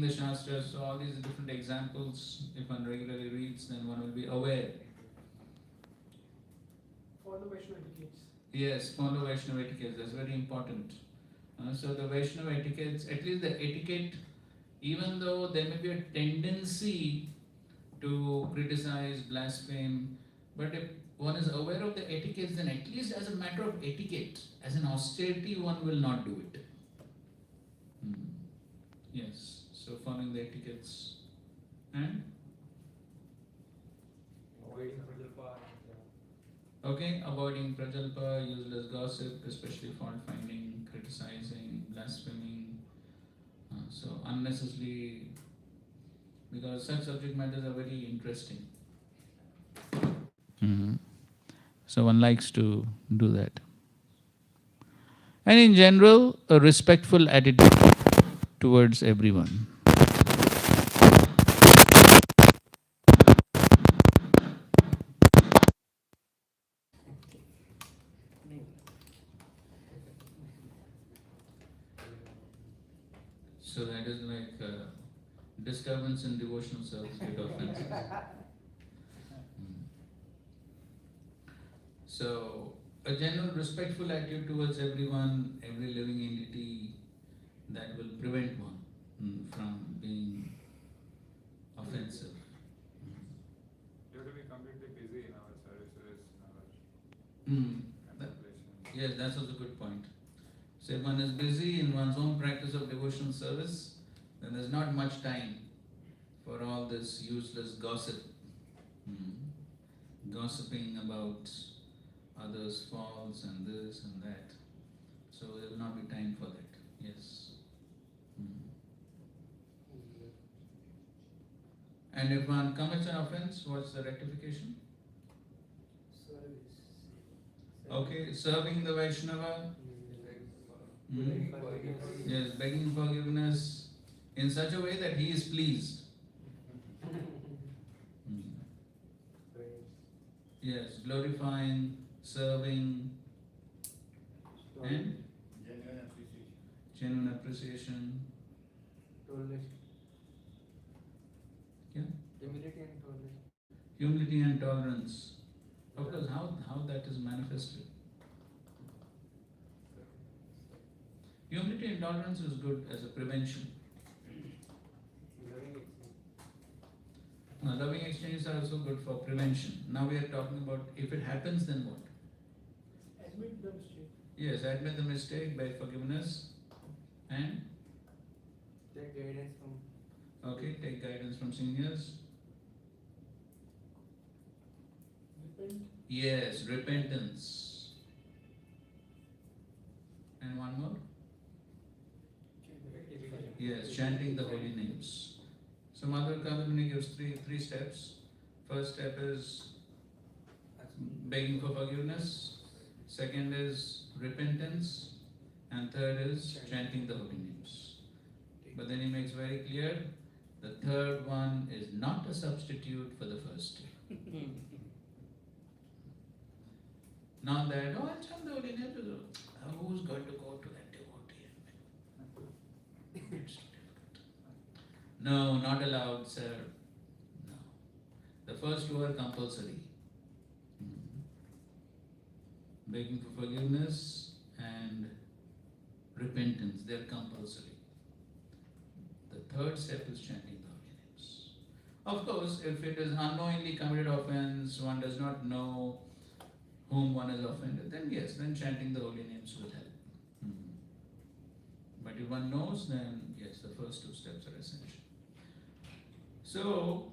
the Shastras, so all these different examples, if one regularly reads, then one will be aware. Follow Vaishnava etiquettes. Yes, follow Vaishnava etiquettes, that's very important. So the Vaishnava etiquettes, at least the etiquette, even though there may be a tendency to criticize, blaspheme, but if one is aware of the etiquettes, then at least as a matter of etiquette, as an austerity, one will not do it. Yes, so following the etiquettes and okay, avoiding prajalpa, useless gossip, especially fault finding, criticizing, blaspheming. So unnecessarily, because such subject matters are very interesting. So one likes to do that. And in general, a respectful attitude towards everyone. So that is like disturbance in devotional service get offenses. So a general respectful attitude towards everyone, every living entity, that will prevent one from being offensive. You have to be completely busy in our services, in our That, contemplation. yes, that's also a good point. So if one is busy in one's own practice of devotional service, then there's not much time for all this useless gossip, gossiping about others' faults and this and that. So there will not be time for that. Yes. And if one commits an offense, what's the rectification? Service. Okay, serving the Vaishnava. Yes, begging forgiveness in such a way that he is pleased. Yes, glorifying, serving, and genuine appreciation. Tolerance. Yeah. Humility and tolerance. Humility and tolerance. Of course, how that is manifested. Humility and tolerance is good as a prevention. Now, loving exchanges are also good for prevention. Now we are talking about if it happens, then what? Admit the mistake. Yes, admit the mistake, beg forgiveness, and Take guidance from. okay, take guidance from seniors. Repent. Yes, repentance. And one more. Yes, chanting the holy names. So Madhur Kandamuni gives three steps. First step is begging for forgiveness. Second is repentance. And third is chanting the holy names. But then he makes very clear the third one is not a substitute for the first two. Not that, oh, I'll chant the holy names. Who's going to go to that devotee? It's difficult. No, not allowed, sir. No. The first two are compulsory. Begging for forgiveness and repentance, they're compulsory. The third step is chanting the holy names. Of course, if it is unknowingly committed offense, one does not know whom one has offended, then yes, then chanting the holy names will help. But if one knows, then yes, the first two steps are essential. So,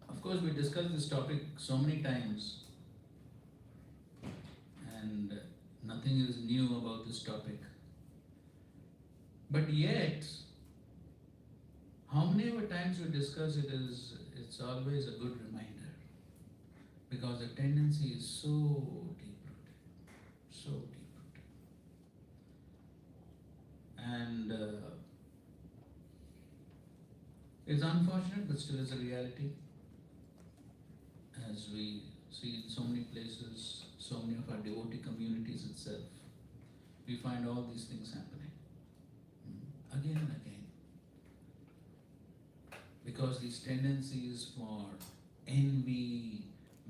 of course, we discussed this topic so many times, and nothing is new about this topic. But yet, how many ever times we discuss it is, it's always a good reminder, because the tendency is so deep-rooted, so deep-rooted. And it's unfortunate, but still is a reality. As we see in so many places, so many of our devotee communities itself, we find all these things happening again and again. because these tendencies for envy,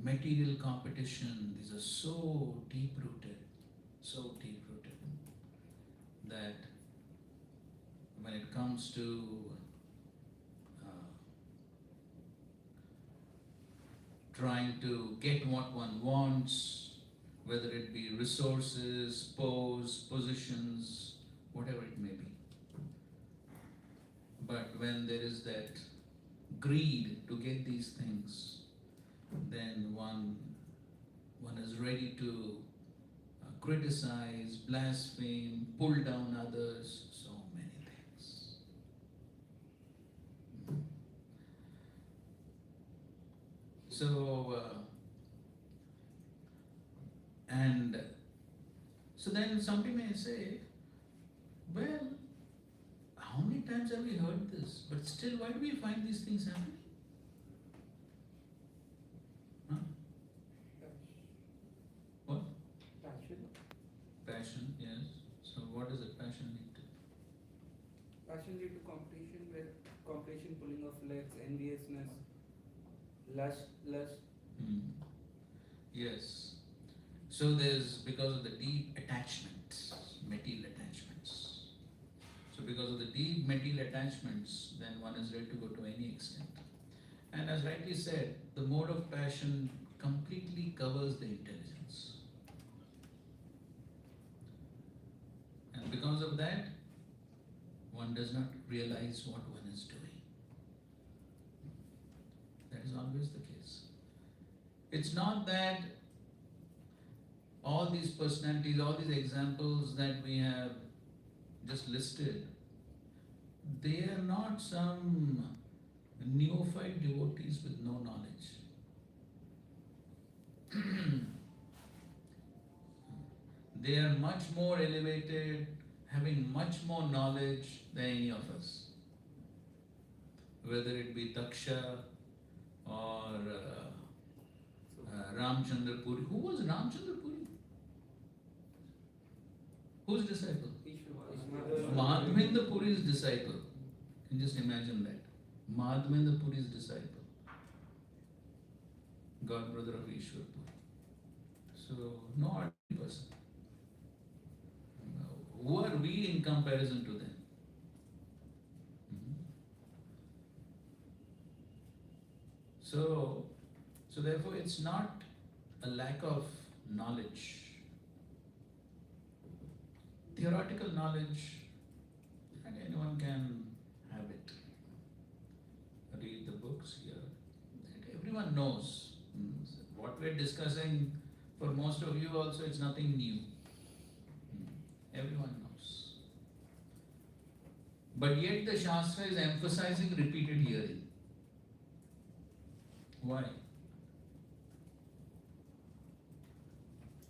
material competition, these are so deep rooted, that when it comes to trying to get what one wants, whether it be resources, pose, positions, whatever it may be. But when there is that greed to get these things, then one is ready to criticize, blaspheme, pull down others, so many things. So then somebody may say, well, how many times have we heard this? But still, why do we find these things happening? Huh? What? Passion. Passion, yes. So what does a passion lead to? Passion lead to competition, where competition, pulling of legs, enviousness, lust. Yes. So there's, because of the deep attachments, material attachments. So because of the deep material attachments, then one is ready to go to any extent. And as rightly said, the mode of passion completely covers the intelligence. And because of that, one does not realize what one is doing. That is always the case. It's not that all these personalities, all these examples that we have just listed, they are not some neophyte devotees with no knowledge. They are much more elevated, having much more knowledge than any of us. Whether it be Daksha or Ramchandra Puri. Who was Ramchandra Puri? Whose disciple? Madhavendra Puri's disciple. You can just imagine that. Madhavendra Puri's disciple. God brother of Ishwar Puri. So, no ordinary person. Who are we in comparison to them? So therefore it's not a lack of knowledge. Theoretical knowledge, and anyone can have it. Read the books here. Everyone knows. What we're discussing, for most of you also, it's nothing new. Everyone knows. But yet the Shastra is emphasizing repeated hearing. Why?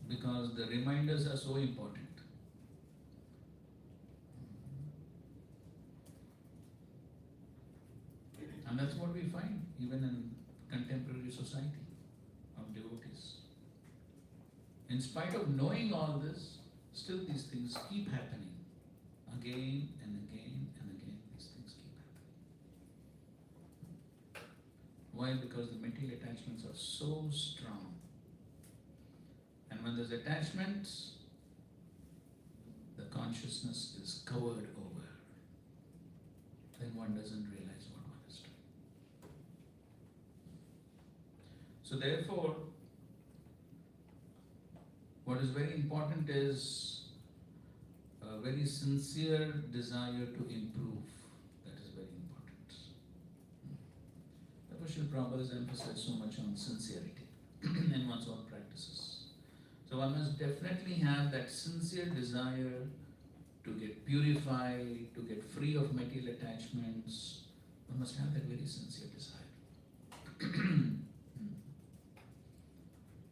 Because the reminders are so important. And that's what we find even in contemporary society of devotees. In spite of knowing all this, still these things keep happening. Again and again and again, these things keep happening. Why? Because the material attachments are so strong. And when there's attachments, the consciousness is covered over. Then one doesn't realize what one is doing. So therefore, what is very important is a very sincere desire to improve. That is very important. Therefore, Srila Prabhupada has emphasized so much on sincerity in one's own practices. So one must definitely have that sincere desire to get purified, to get free of material attachments. One must have that very sincere desire.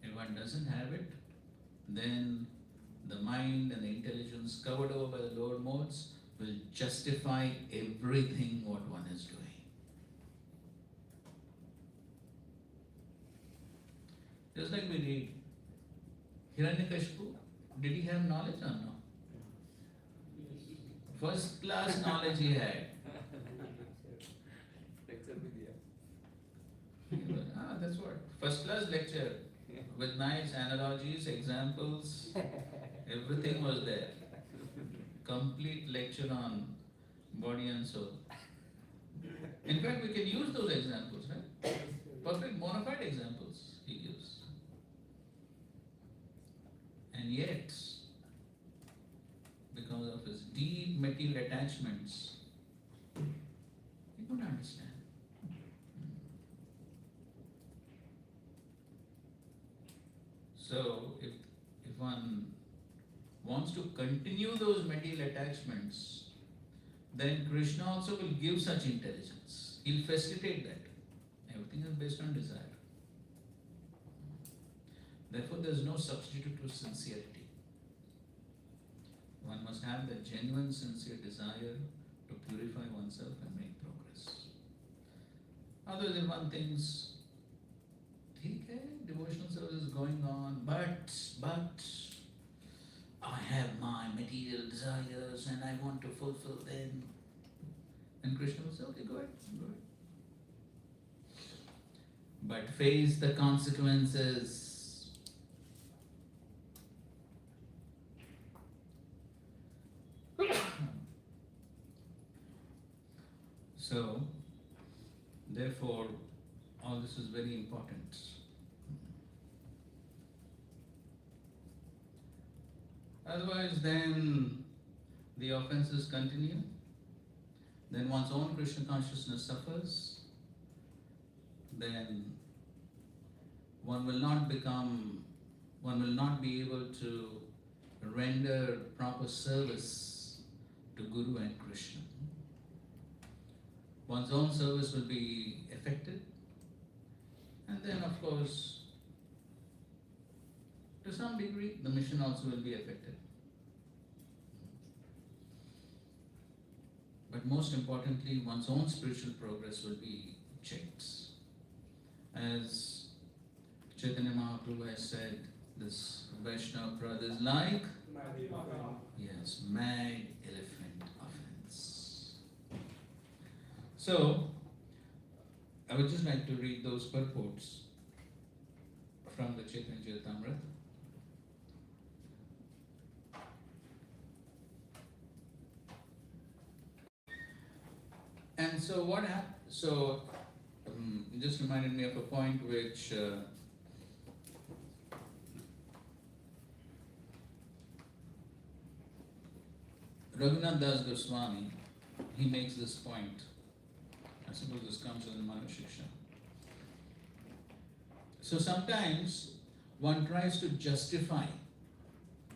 If one doesn't have it, then the mind and the intelligence covered over by the lower modes will justify everything what one is doing. Just like we read, Hiranyakashipu, did he have knowledge or no? First class knowledge he had. that's what. First class lecture with nice analogies, examples, everything was there. Complete lecture on body and soul. In fact, we can use those examples, right? Perfect bona fide examples he used. And yet, because of his deep material attachments, he couldn't understand. So, if one wants to continue those material attachments, then Krishna also will give such intelligence. He'll facilitate that. Everything is based on desire. Therefore, there is no substitute for sincerity. One must have the genuine, sincere desire to purify oneself and make progress. Otherwise, if one thinks, okay, devotional service is going on, but I have my material desires and I want to fulfill them. And Krishna will say, okay, go ahead. But face the consequences. So, therefore, all this is very important. Otherwise, then the offenses continue. Then one's own Krishna consciousness suffers. Then one will not be able to render proper service to Guru and Krishna. One's own service will be affected, and then of course, to some degree, the mission also will be affected. But most importantly, one's own spiritual progress will be checked. As Chaitanya Mahaprabhu has said, this Vaishnava Prad is like, yes, mad elephant offense. So, I would just like to read those purports from the Chaitanya Charitamrita. And so what happened? So, it just reminded me of a point which Raghunath Das Goswami, he makes this point. I suppose this comes in the Manushiksha. So sometimes one tries to justify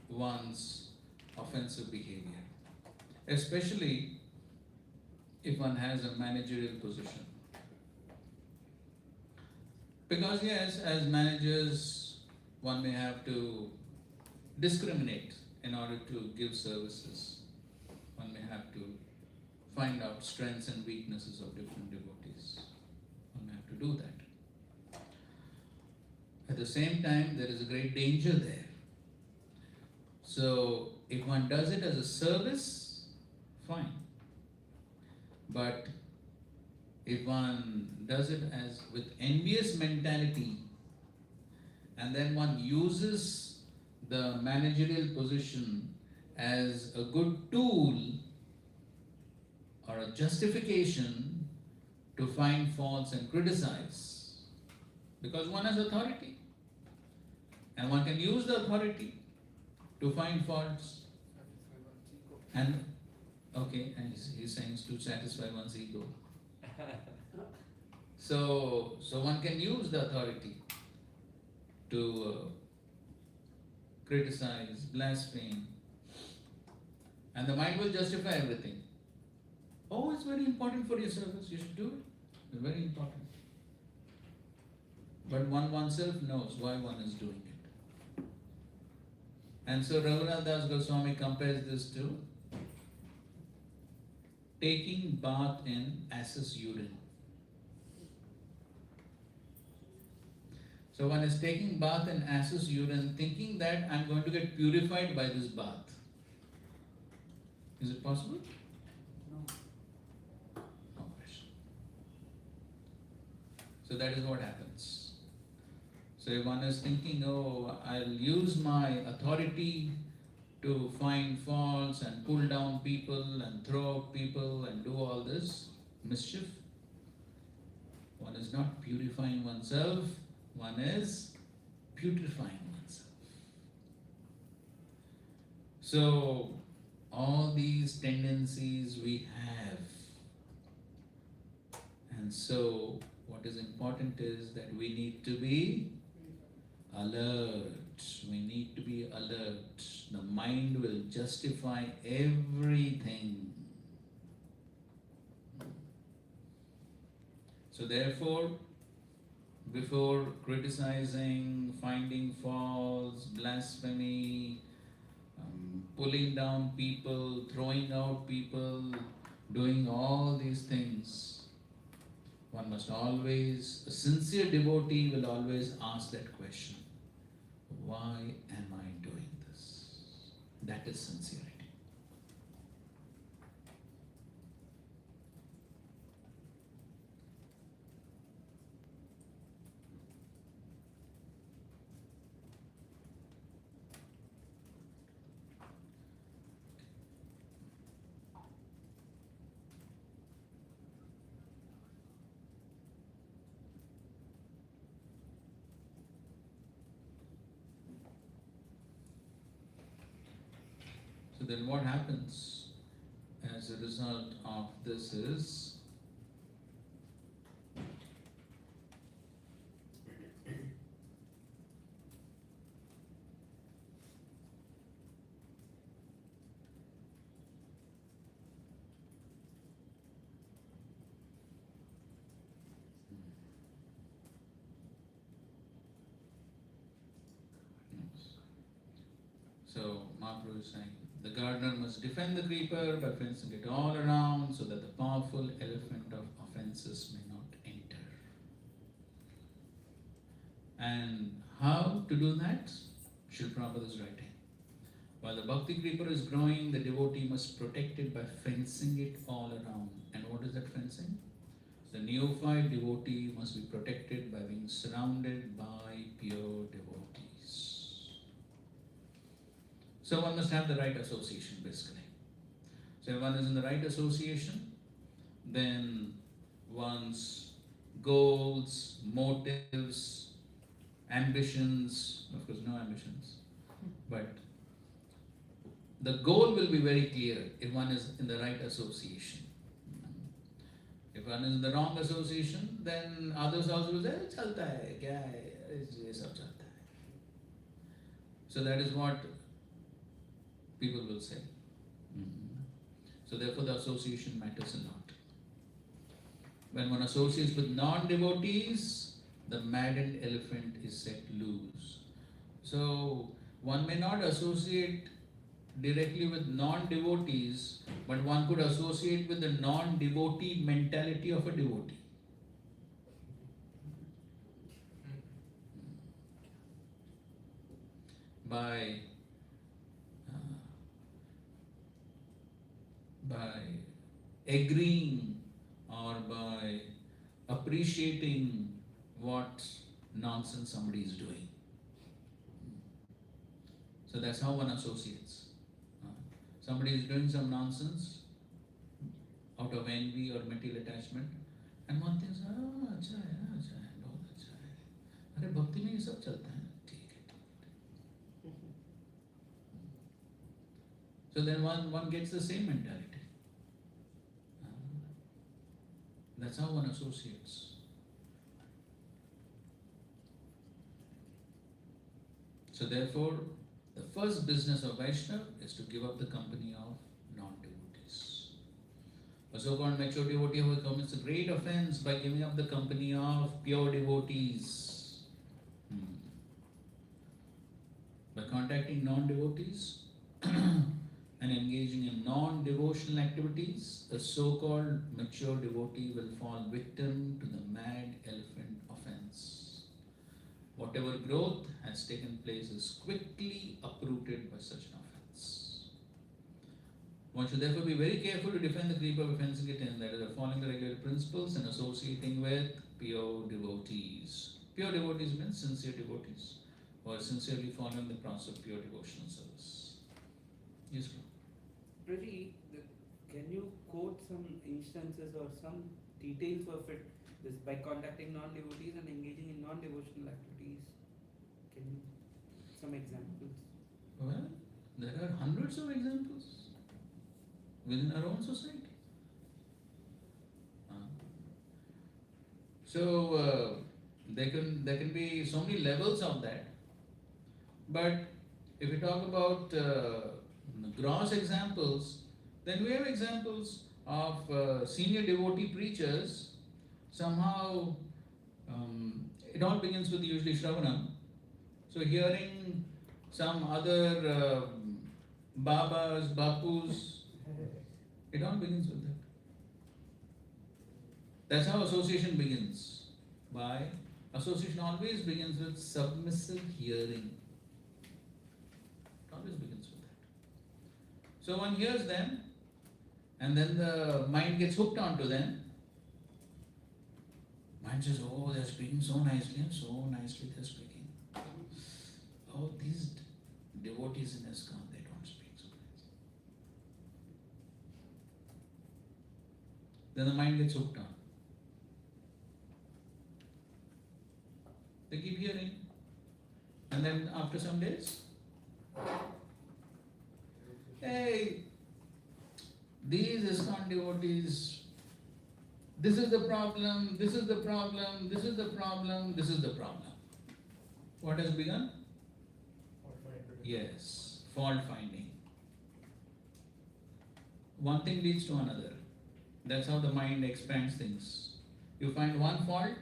one's offensive behavior, especially if one has a managerial position. Because yes, as managers, one may have to discriminate in order to give services. One may have to find out strengths and weaknesses of different devotees. One may have to do that. At the same time, there is a great danger there. So, if one does it as a service, fine. But if one does it as with envious mentality, and then one uses the managerial position as a good tool or a justification to find faults and criticize, because one has authority and one can use the authority to find faults, and he's saying to satisfy one's ego. So one can use the authority to criticize, blaspheme, and the mind will justify everything. Oh, it's very important for your service, you should do it. It's very important. But one oneself knows why one is doing it. And so Raghunath Das Goswami compares this to taking bath in ass's urine. So one is taking bath in ass's urine thinking that I'm going to get purified by this bath. Is it possible? No question. So that is what happens. So if one is thinking, oh, I'll use my authority to find faults and pull down people and throw out people and do all this mischief, one is not purifying oneself, one is putrefying oneself. So all these tendencies we have, and so what is important is that we need to be alert. We need to be alert. The mind will justify everything. So therefore, before criticizing, finding faults, blasphemy, pulling down people, throwing out people, doing all these things, one must always, a sincere devotee will always ask that question, why am I doing this? That is sincerity. So then what happens as a result of this is, so Mahaprabhu is saying, the gardener must defend the creeper by fencing it all around so that the powerful elephant of offenses may not enter. And how to do that? Srila Prabhupada is writing. While the bhakti creeper is growing, the devotee must protect it by fencing it all around. And what is that fencing? The neophyte devotee must be protected by being surrounded by pure devotees. So one must have the right association basically. So if one is in the right association, then one's goals, motives, ambitions, of course no ambitions, but the goal will be very clear if one is in the right association. If one is in the wrong association, then others also will say, chalta hai, kya hai, ye sab chalta hai. So that is what people will say. So therefore the association matters a lot. When one associates with non-devotees, the maddened elephant is set loose. So one may not associate directly with non-devotees, but one could associate with the non-devotee mentality of a devotee. By agreeing or by appreciating what nonsense somebody is doing. So that's how one associates. Somebody is doing some nonsense out of envy or material attachment, and one thinks, oh, अच्छा है, बहुत अच्छा है. अरे भक्ति में ये सब चलता है, ठीक है. So then one gets the same mentality. That's how one associates. So therefore, the first business of Vaishnava is to give up the company of non-devotees. A so-called mature devotee who commits a great offense by giving up the company of pure devotees. By contacting non-devotees and engaging in non-devotional activities, a so-called mature devotee will fall victim to the mad elephant offense. Whatever growth has taken place is quickly uprooted by such an offense. One should therefore be very careful to defend the creeper by fencing it in, that is, following the regular principles and associating with pure devotees. Pure devotees means sincere devotees who are sincerely following the process of pure devotional service. Yes, Lord. Prabhuji, can you quote some instances or some details of it? This by contacting non-devotees and engaging in non-devotional activities. Can you some examples? Well, there are hundreds of examples within our own society. So there can be so many levels of that. But if we talk about gross examples, then we have examples of senior devotee preachers. Somehow, it all begins with usually Shravanam. So hearing some other Babas, Bapus, it all begins with that. That's how association begins. By association always begins with submissive hearing. It always begins with that. So one hears them, and then the mind gets hooked onto them. Mind says, oh, they're speaking so nicely, and so nicely they're speaking. Oh, these devotees in ISKCON, they don't speak so nicely. Then the mind gets hooked on. They keep hearing, and then after some days, hey, these ISKCON devotees, this is the problem, this is the problem, this is the problem, this is the problem. What has begun? Yes, fault finding. One thing leads to another. That's how the mind expands things. You find one fault,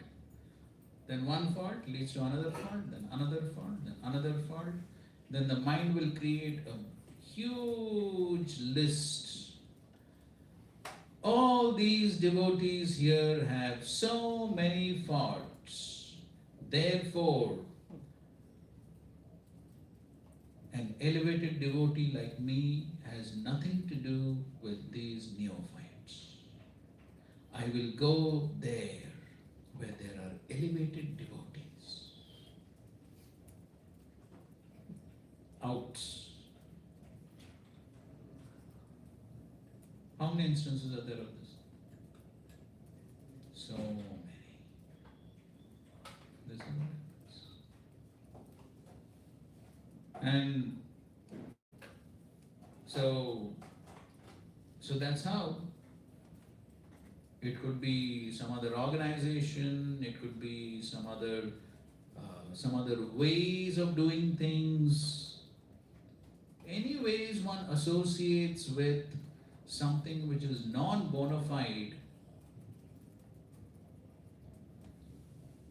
then one fault leads to another fault, then another fault, then another fault. Then the mind will create a huge list. All these devotees here have so many faults. Therefore, an elevated devotee like me has nothing to do with these neophytes. I will go there where there are elevated devotees. Out. How many instances are there of this? So many. This is what happens. And so that's how it could be some other organization, it could be some other ways of doing things. Any ways one associates with something which is non-bona fide,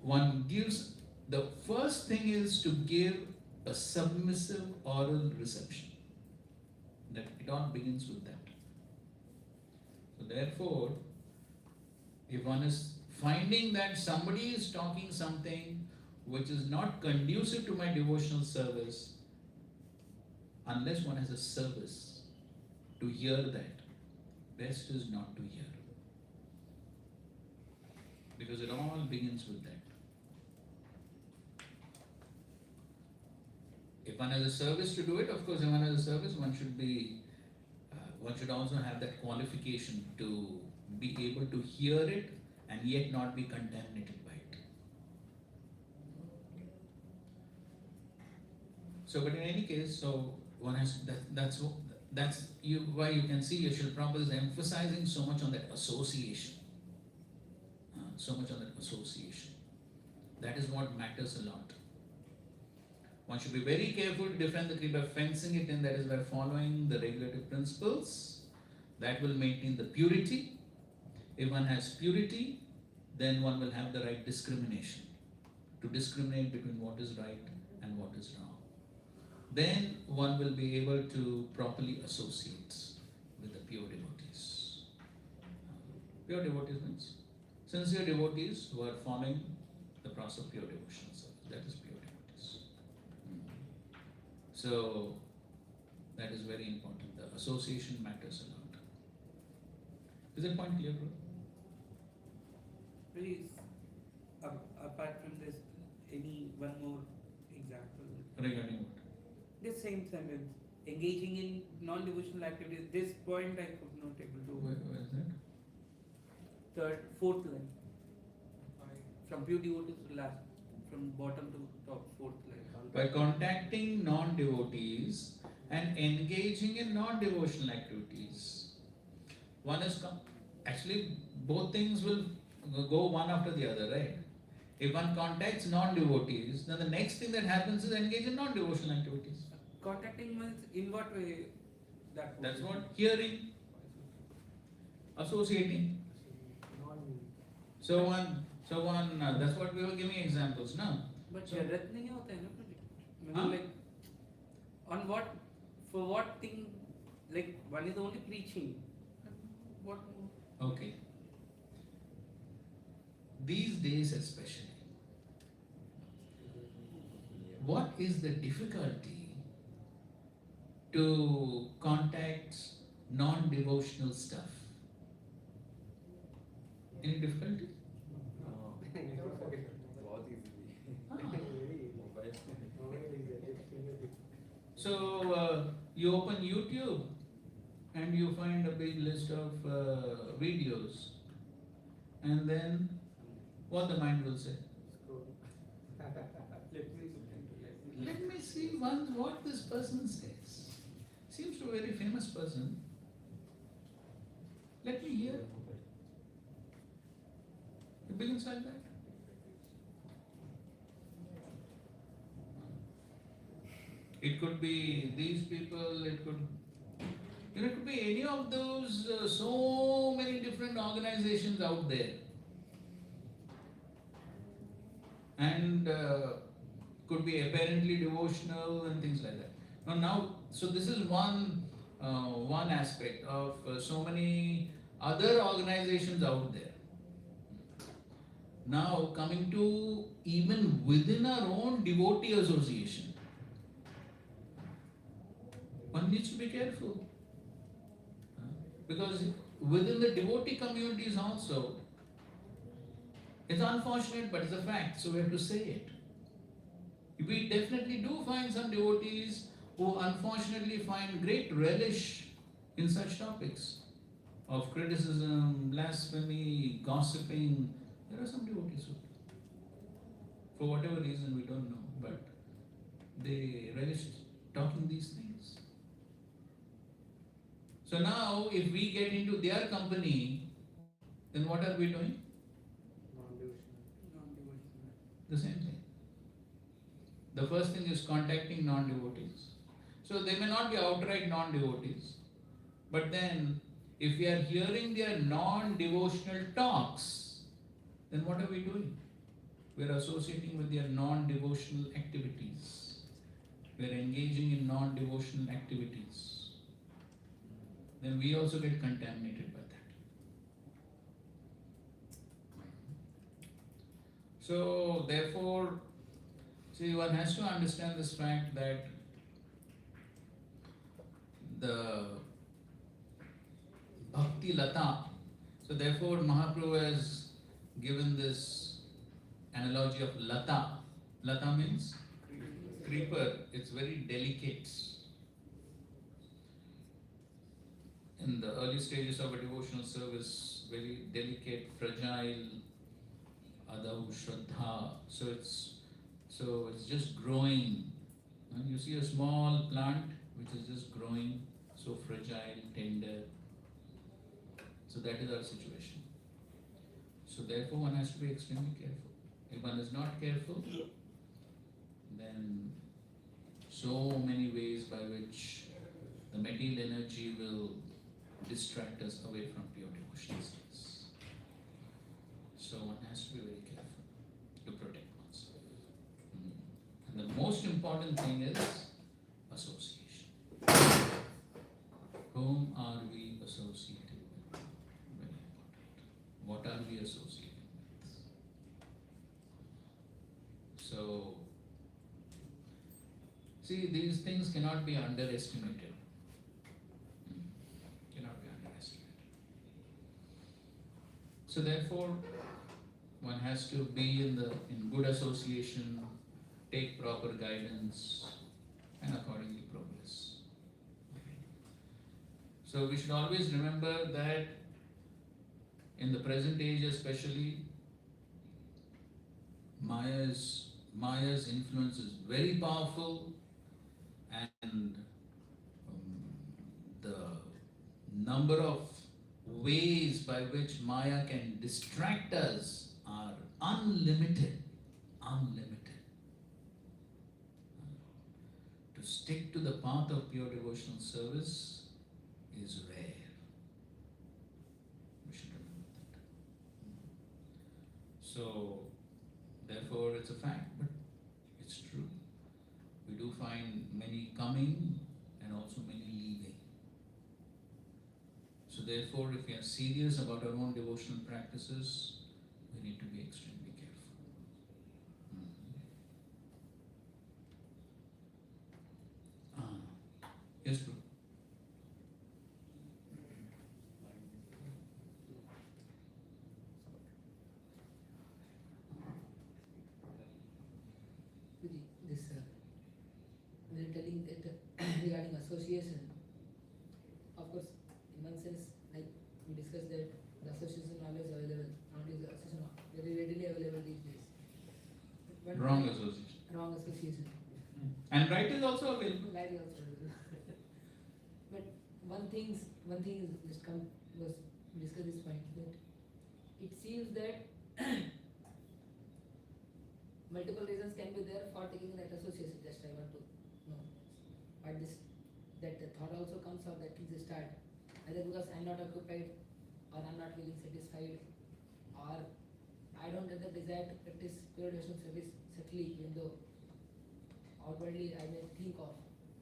one gives, the first thing is to give a submissive oral reception. That it all begins with that. So therefore, if one is finding that somebody is talking something which is not conducive to my devotional service, unless one has a service to hear that, best is not to hear. Because it all begins with that. If one has a service to do it, of course, if one has a service, one should also have that qualification to be able to hear it and yet not be contaminated by it. So, but in any case, so one has that's why you can see Srila Prabhupada is emphasizing so much on that association. So much on that association. That is what matters a lot. One should be very careful to defend the creed by fencing it in, that is by following the regulative principles. That will maintain the purity. If one has purity, then one will have the right discrimination, to discriminate between what is right and what is wrong. Then one will be able to properly associate with the pure devotees. Pure devotees means sincere devotees who are following the process of pure devotional service. That is pure devotees. So that is very important. The association matters a lot. Is that point clear, bro? Please, apart from this, any one more example? Regarding what? The same sentence. Engaging in non-devotional activities. This point I could not able to. Where is that? Fourth line. From pure devotees to last. From bottom to top, fourth line. By contacting non-devotees and engaging in non-devotional activities. One is actually both things will go one after the other, right? If one contacts non-devotees, then the next thing that happens is engage in non-devotional activities. Contacting means in what way? That's what hearing, associating. So one, that's what we were giving examples now. But So- जरूरत नहीं होता है ना project. हाँ? Like on what, for what thing? Like one is only preaching. What? Okay. These days especially, what is the difficulty to contact non-devotional stuff? Any difficulty? Ah. So you open YouTube and you find a big list of videos, and then what the mind will say? Let me see once what this person says. Seems to be a very famous person. Let me hear. It begins like that. It could be these people, it could be any of those so many different organizations out there. And could be apparently devotional and things like that. Now, so this is one aspect of so many other organizations out there. Now, coming to even within our own devotee association, one needs to be careful. Because within the devotee communities also, it's unfortunate, but it's a fact, so we have to say it. We definitely do find some devotees who unfortunately find great relish in such topics of criticism, blasphemy, gossiping. There are some devotees who, for whatever reason we don't know, but they relish talking these things. So now, if we get into their company, then what are we doing? The same thing. The first thing is contacting non-devotees. So they may not be outright non-devotees, but then if we are hearing their non-devotional talks, then what are we doing? We are associating with their non-devotional activities. We are engaging in non-devotional activities. Then we also get contaminated by that. So therefore, see, one has to understand this fact that the Bhakti Lata, so therefore Mahaprabhu has given this analogy of Lata. Lata means creeper, it's very delicate. In the early stages of a devotional service, very delicate, fragile, Adav Shraddha, so it's just growing. And you see a small plant which is just growing, so fragile, tender. So that is our situation. So therefore one has to be extremely careful. If one is not careful, then so many ways by which the material energy will distract us away from pure devotional states. So one has to be very careful to protect oneself. And the most important thing is association. Whom are we associating with? Very important. What are we associating with? So, see, these things cannot be underestimated. Cannot be underestimated. So therefore, one has to be in good association, take proper guidance, and accordingly progress. So we should always remember that in the present age especially, Maya's influence is very powerful, and the number of ways by which Maya can distract us are unlimited. To stick to the path of pure devotional service is rare. We should remember that. So, therefore, it's a fact, but it's true. We do find many coming and also many leaving. So, therefore, if we are serious about our own devotional practices, we need to be extremely careful. Yes, bro. This we are telling that regarding association. Of course, in one sense, like we discussed that the association always available. Nowadays, the association very readily available these days. But Wrong association. Wrong association. And right is also available. Right is also available. But one thing is just come was we discussed this point that it seems that multiple reasons can be there for taking that association. Just I want to know. But that the thought also comes or that is the start. Either because I'm not occupied, or I'm not feeling satisfied, or I don't have the desire to practice pure devotional service subtly, even though outwardly I may think of.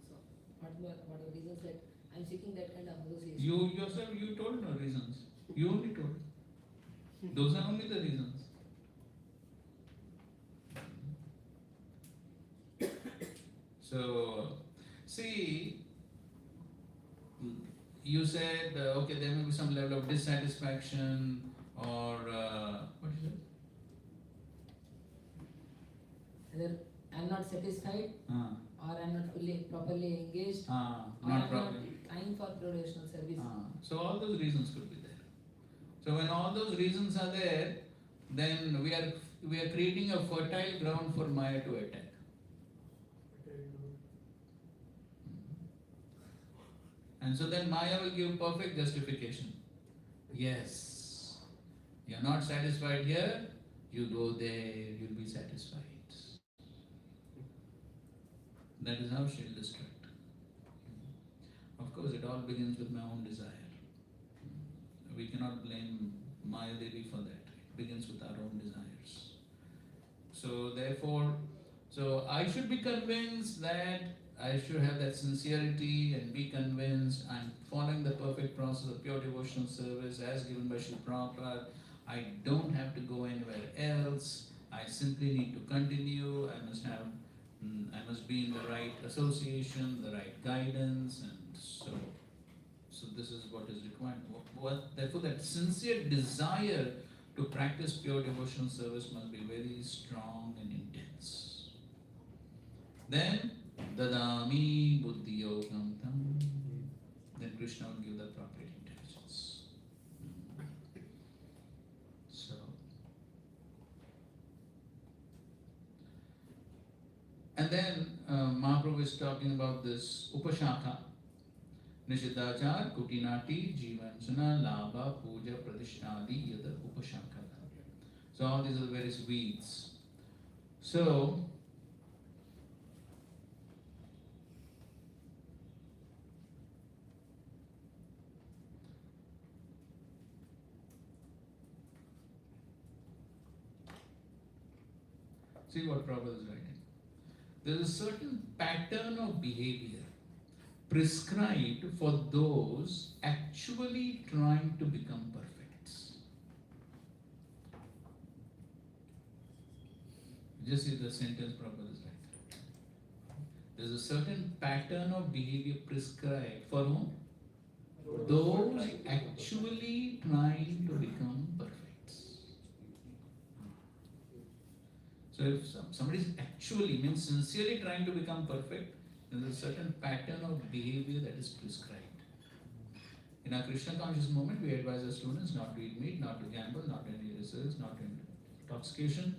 So what are the reasons that I'm seeking that kind of association? You yourself, you told no reasons. You only told. Those are only the reasons. So, see, you said, okay, there may be some level of dissatisfaction or, what is it? Either I'm not satisfied, or I'm not fully properly engaged, or Not I'm properly. not trying for pure devotional service. So all those reasons could be there. So when all those reasons are there, then we are creating a fertile ground for Maya to attack. And so then Maya will give perfect justification. Yes, you're not satisfied here, you go there, you'll be satisfied. That is how she'll distract. Of course, it all begins with my own desire. We cannot blame Maya Devi for that. It begins with our own desires. So therefore, I should be convinced that I should have that sincerity and be convinced I'm following the perfect process of pure devotional service as given by Srila Prabhupada. I don't have to go anywhere else. I simply need to continue. I must be in the right association, the right guidance, and so this is what is required. Therefore, that sincere desire to practice pure devotional service must be very strong and intense. Then, dadami buddhi yogam tam. Then Krishna will give the appropriate intelligence. So, and then Mahaprabhu is talking about this upashaka. Nishidachar, Kutinati, Jivansana, Labha, Puja, Pradishnadi, Yada, Upashaka. So all these are various weeds. So, see what Prabhupada is writing. There is a certain pattern of behavior prescribed for those actually trying to become perfect. Just see the sentence Prabhupada is writing. There is a certain pattern of behavior prescribed for whom? Those actually trying to become perfect. So if somebody is actually, means sincerely trying to become perfect, there is a certain pattern of behavior that is prescribed. In our Krishna conscious movement, we advise our students not to eat meat, not to gamble, not to any research, not to intoxication.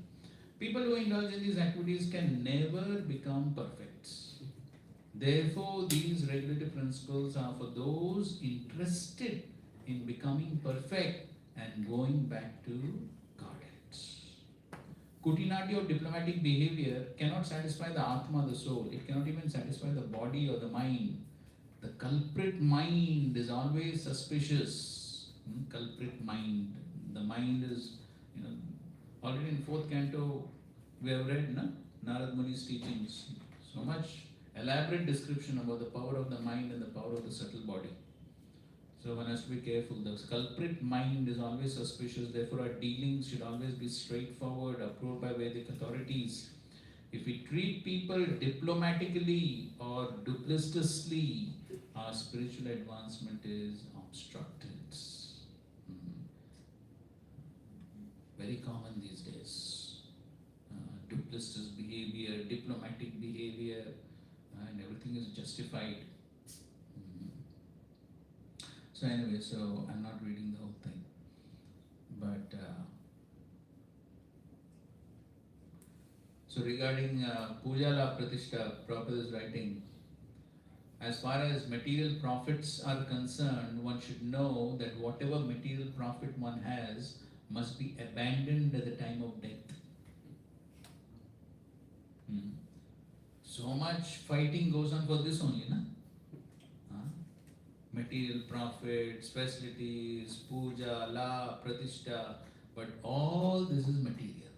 People who indulge in these activities can never become perfect. Therefore, these regulative principles are for those interested in becoming perfect and going back to Godhead. Kutinati or diplomatic behavior cannot satisfy the Atma, the soul. It cannot even satisfy the body or the mind. The culprit mind is always suspicious. Culprit mind. The mind is, already in 4th canto we have read Narad Muni's teachings. So much elaborate description about the power of the mind and the power of the subtle body. So one has to be careful. The culprit mind is always suspicious. Therefore, our dealings should always be straightforward, approved by Vedic authorities. If we treat people diplomatically or duplicitously, our spiritual advancement is obstructed. Very common these days. Duplicitous behavior, diplomatic behavior, and everything is justified. So anyway, so I'm not reading the whole thing, but so regarding Puja La Pratishtha, Prabhupada is writing, as far as material profits are concerned, one should know that whatever material profit one has must be abandoned at the time of death. So much fighting goes on for this only, na? Material profits, facilities, puja, la, pratishtha, but all this is material.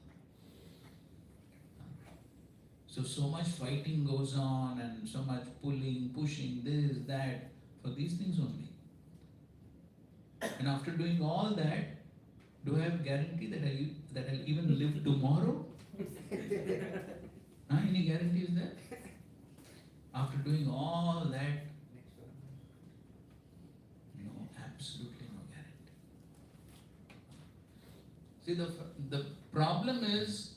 So much fighting goes on and so much pulling, pushing, this, that, for these things only. And after doing all that, do I have guarantee that I'll even live tomorrow? Any guarantee is there? After doing all that, no, absolutely no guarantee. See, the problem is,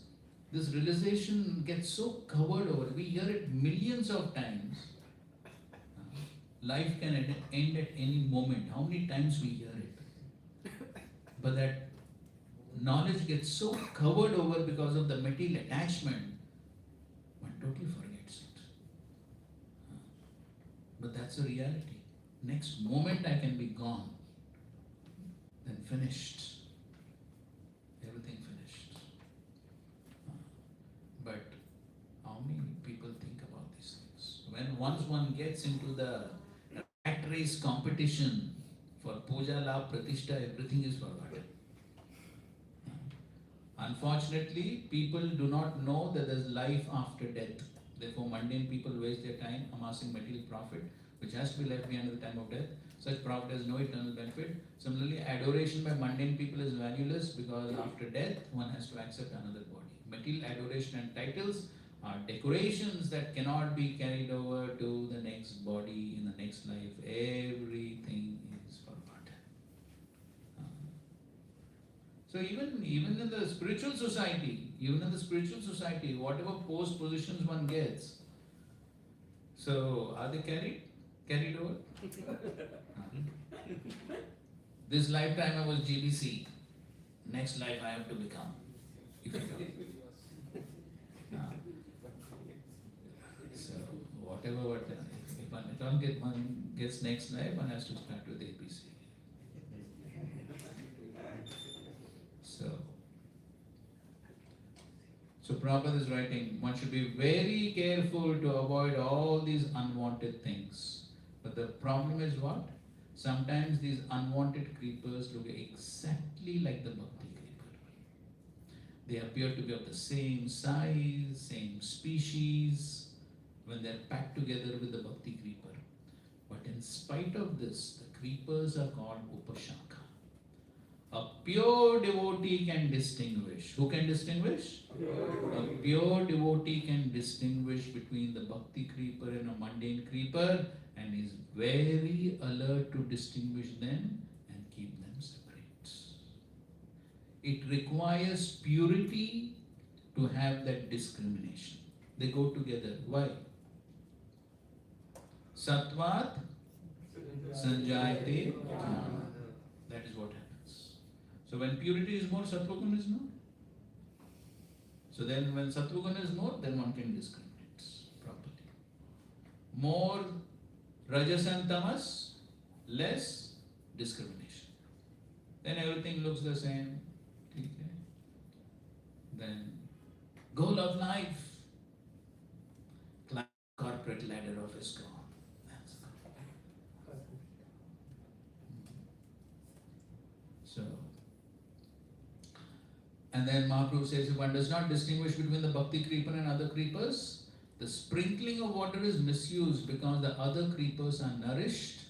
this realization gets so covered over. We hear it millions of times. Life can end at any moment. How many times we hear it? But that knowledge gets so covered over because of the material attachment, one totally forgets it. But that's the reality. Next moment I can be gone. Then finished. Everything finished. But how many people think about these things? When once one gets into the rat race competition for puja, la, pratishtha, everything is forgotten. Unfortunately, people do not know that there is life after death. Therefore, mundane people waste their time amassing material profit, which has to be left behind at the time of death. Such profit has no eternal benefit. Similarly, adoration by mundane people is valueless because after death, one has to accept another body. Material adoration and titles are decorations that cannot be carried over to the next body in the next life. Everything is forgotten. So even in the spiritual society, whatever post positions one gets, so are they carried over? This lifetime I was GBC. Next life I have to become. So whatever, if one gets next life, one has to start with APC. So Prabhupada is writing, one should be very careful to avoid all these unwanted things. But the problem is what? Sometimes these unwanted creepers look exactly like the bhakti creeper. They appear to be of the same size, same species, when they are packed together with the bhakti creeper. But in spite of this, the creepers are called upashaka. A pure devotee can distinguish. Who can distinguish? A pure devotee can distinguish between the bhakti creeper and a mundane creeper, and is very alert to distinguish them and keep them separate. It requires purity to have that discrimination. They go together. Why? Sattvat sanjayate jnana. That is what happens. So when purity is more, sattva-guna is more. So then when sattva-guna is more, then one can discriminate properly. More rajas and tamas, less discrimination. Then everything looks the same. Okay. Then goal of life, climb corporate ladder of ISKCON. So, and then Mahaprabhu says, if one does not distinguish between the bhakti creeper and other creepers, the sprinkling of water is misused because the other creepers are nourished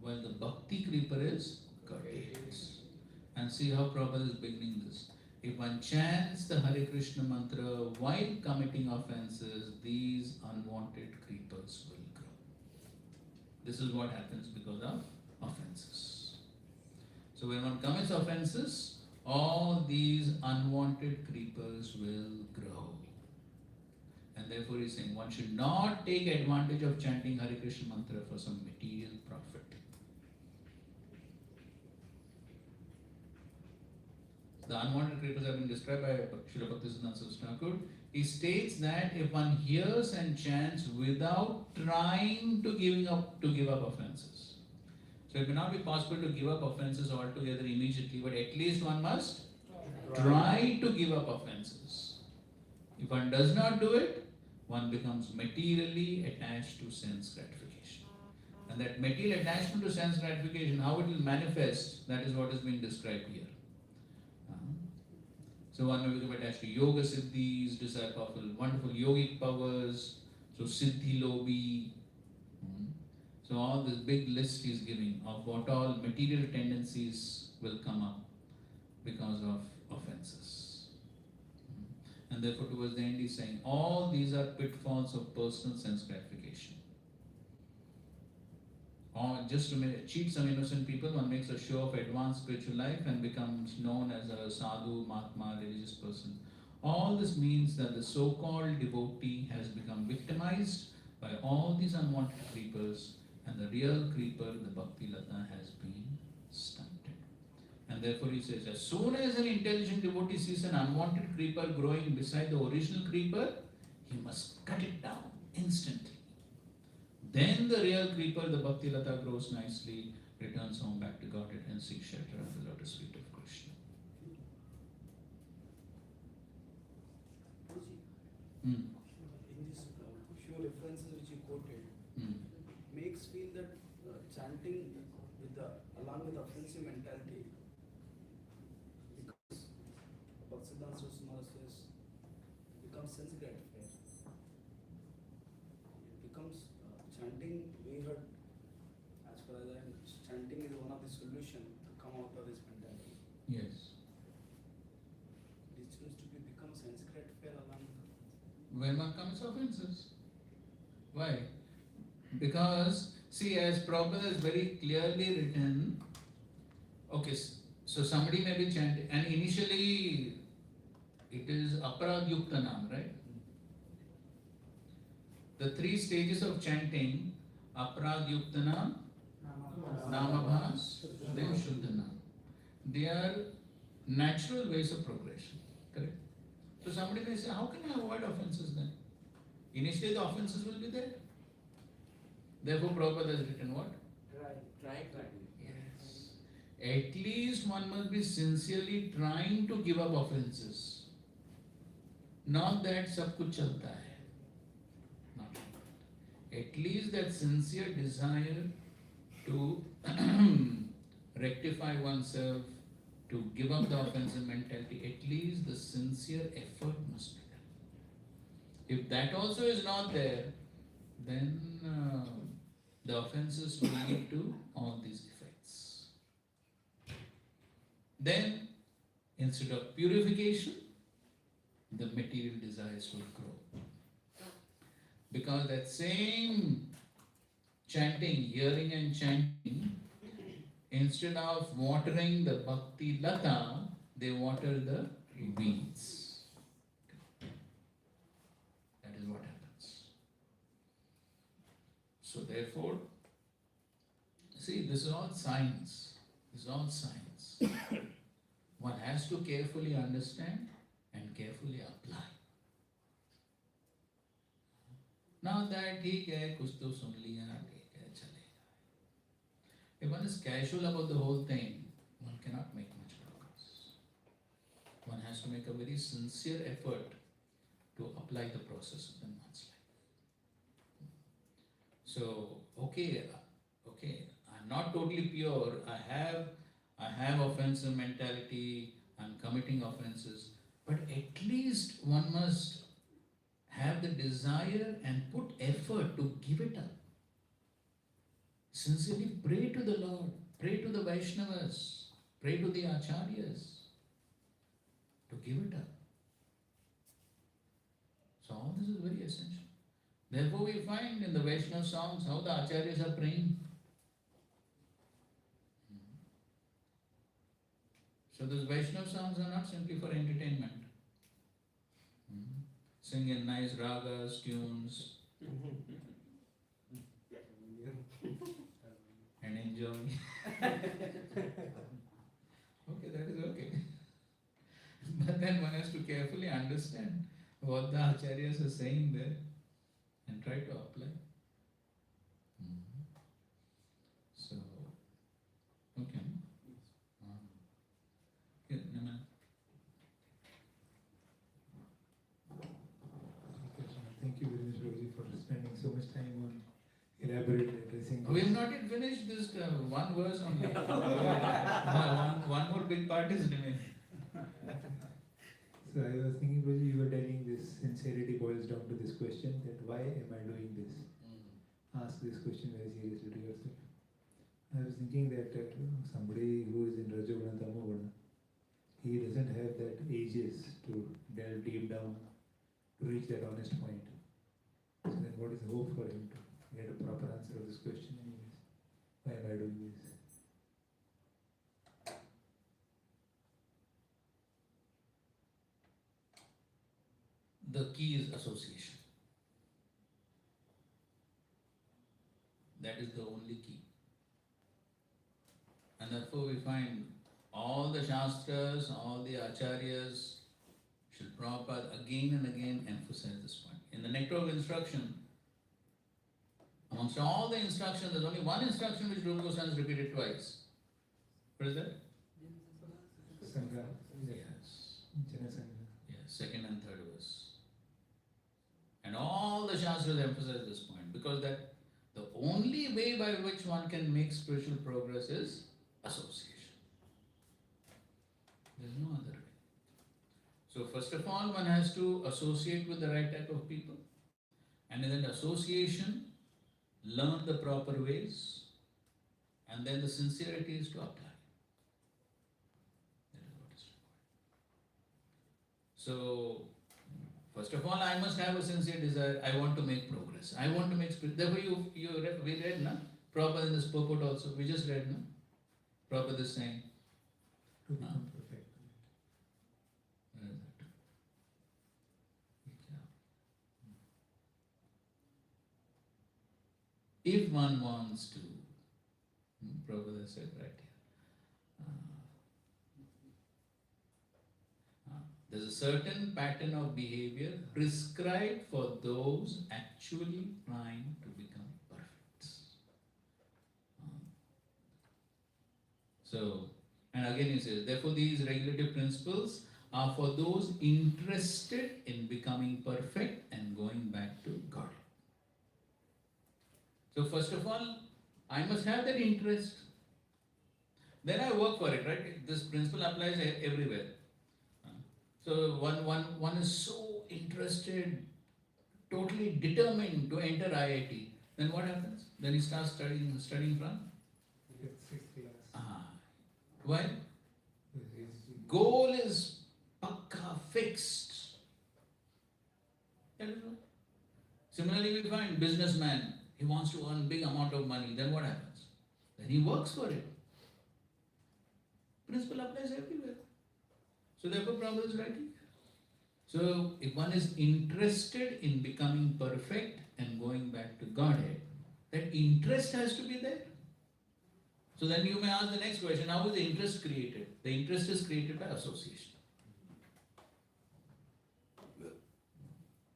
while the bhakti creeper is curtailed. And see how Prabhupada is beginning this. If one chants the Hare Krishna mantra while committing offenses, these unwanted creepers will grow. This is what happens because of offenses. So when one commits offenses, all these unwanted creepers will grow. And therefore he is saying one should not take advantage of chanting Hare Krishna mantra for some material profit. The unwanted creepers have been described by Srila Bhaktisiddhanta Saraswati Thakur. He states that if one hears and chants without trying to give up offenses. So it may not be possible to give up offenses altogether immediately, but at least one must try to give up offenses. If one does not do it, one becomes materially attached to sense gratification. And that material attachment to sense gratification, how it will manifest, that is what is being described here. So one may become attached to yoga siddhis, desire powerful, wonderful yogic powers, so siddhi lobi. So all this big list he is giving of what all material tendencies will come up because of offenses. And therefore towards the end he is saying all these are pitfalls of personal sense gratification. Or just to cheat some innocent people, one makes a show of advanced spiritual life and becomes known as a sadhu, mahatma, religious person. All this means that the so-called devotee has become victimized by all these unwanted creepers, and the real creeper, the bhakti lata, has been stunted. And therefore he says, as soon as an intelligent devotee sees an unwanted creeper growing beside the original creeper, he must cut it down instantly. Then the real creeper, the bhakti lata, grows nicely, returns home back to Godhead and seeks shelter of the lotus feet of Krishna. In these few references which you quoted, makes feel that chanting along with offensive mentality, because Bhaktisiddhanta Saraswati Maharaj says, becomes sense gratifier. It becomes chanting. We heard, as far as I am, chanting is one of the solution to come out of this mentality. Yes. It seems to become sense gratifier along with When one commits offenses. Why? Because, see, as Prabhupada has very clearly written, okay, so somebody may be chanting, and initially it is aparadhyuktanam, right? The three stages of chanting, aparadhyuktanam, namabhas, then shuddhanam. They are natural ways of progression, correct? So somebody may say, how can I avoid offenses then? Initially the offenses will be there. Therefore Prabhupada has written what? Try. Yes. At least one must be sincerely trying to give up offenses. Not that sab kuch chalta hai. Not like that. At least that sincere desire to rectify oneself, to give up the offensive mentality, at least the sincere effort must be there. If that also is not there, then the offenses will lead to all these effects. Then, instead of purification, the material desires will grow. Because that same chanting, hearing and chanting, instead of watering the bhakti lata, they water the weeds. this is all science. This is all science. One has to carefully understand and carefully apply. Now that ठीक है, कुछ तो सुन लिया, ठीक है, चलेगा. If one is casual about the whole thing, one cannot make much progress. One has to make a very sincere effort to apply the process in one's life. So, okay, I'm not totally pure. I have offensive mentality. I'm committing offenses, but at least one must have the desire and put effort to give it up. Sincerely pray to the Lord, pray to the Vaishnavas, pray to the Acharyas to give it up. So all this is very essential. Therefore we find in the Vaishnava songs how the Acharyas are praying. So those Vaishnava songs are not simply for entertainment. Sing in nice ragas, tunes, and enjoy. Okay, that is okay. But then one has to carefully understand what the acharyas are saying there and try to apply. So, okay. Yeah, Naman. Thank you very much, Prabhuji, for spending so much time on elaborate addressing. We have not yet finished this one verse only. one more big part is remaining. So I was thinking, Prabhuji, you were telling this sincerity boils down to this question that why am I doing this? Ask this question very seriously to yourself. I was thinking that somebody who is in Rajoguna Tamoguna, he doesn't have that ages to delve deep down to reach that honest point. So then what is the hope for him to get a proper answer of this question anyways? Why am I doing this? The key is association. That is the only key. And therefore we find all the Shastras, all the Acharyas, Srila Prabhupada again and again emphasize this point. In the Nectar of Instruction, amongst all the instructions, there's only one instruction which Rupa Goswami has repeated twice. What is that? Sangha. Yes. Jana Sangha. Yes, second and third verse. And all the Shastras emphasize this point because that the only way by which one can make spiritual progress is association. There is no other way. So first of all, one has to associate with the right type of people, and in that association, learn the proper ways, and then the sincerity is to apply. That is what is required. So, first of all, I must have a sincere desire. I want to make progress. I want to make spirit. Therefore, we read, na? Prabhupada in this purport also. We just read, na? Prabhupada is saying. To become perfect. Where is it? If one wants to, Prabhupada said right here, there's a certain pattern of behavior prescribed for those actually trying to become perfect. So, and again he says, therefore these regulative principles are for those interested in becoming perfect and going back to God. So first of all, I must have that interest. Then I work for it, right? This principle applies everywhere. So one is so interested, totally determined to enter IIT. Then what happens? Then he starts studying from? Sixth class. Why? Goal is pakka, fixed. That is why. Similarly, we find businessman, he wants to earn big amount of money. Then what happens? Then he works for it. Principle applies everywhere. So therefore Prabhupada is writing. So if one is interested in becoming perfect and going back to Godhead, that interest has to be there. So then you may ask the next question, how is the interest created? The interest is created by association.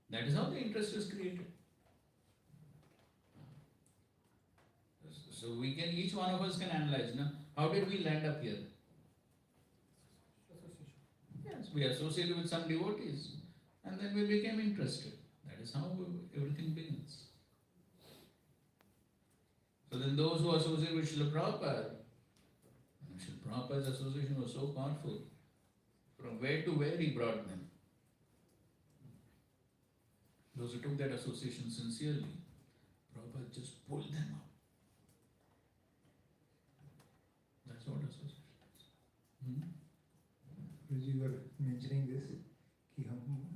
That is how the interest is created. So we can, each one of us can analyze, now, how did we land up here? Yes, we associated with some devotees and then we became interested. That is how everything begins. So then those who associate with Srila Prabhupada, Srila Prabhupada's association was so powerful. From where to where he brought them. Those who took that association sincerely, Prabhupada just pulled them up. That's what association is. You were mentioning this,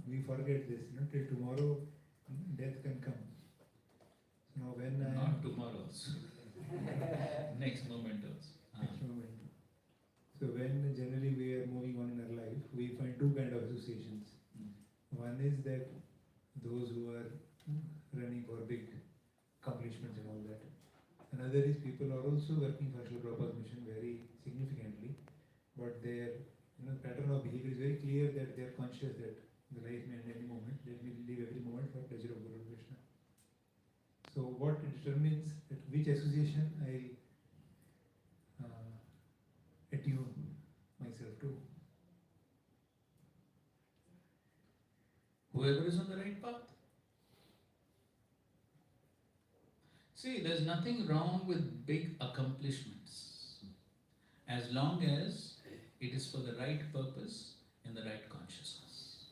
we forget this, till tomorrow death can come. So now when Not tomorrow also. Next moment also. Next moment. So when generally we are moving on in our life, we find two kind of associations. One is that those who are running for big accomplishments and all that. Another is people are also working for Srila Prabhupada's mission very significantly, but their pattern of behavior is very clear that they are conscious that the life may end any moment, let me live every moment for pleasure of Guru Krishna. So what determines that which association I attune myself to? Whoever is on the right path. See, there's nothing wrong with big accomplishments as long as it is for the right purpose in the right consciousness.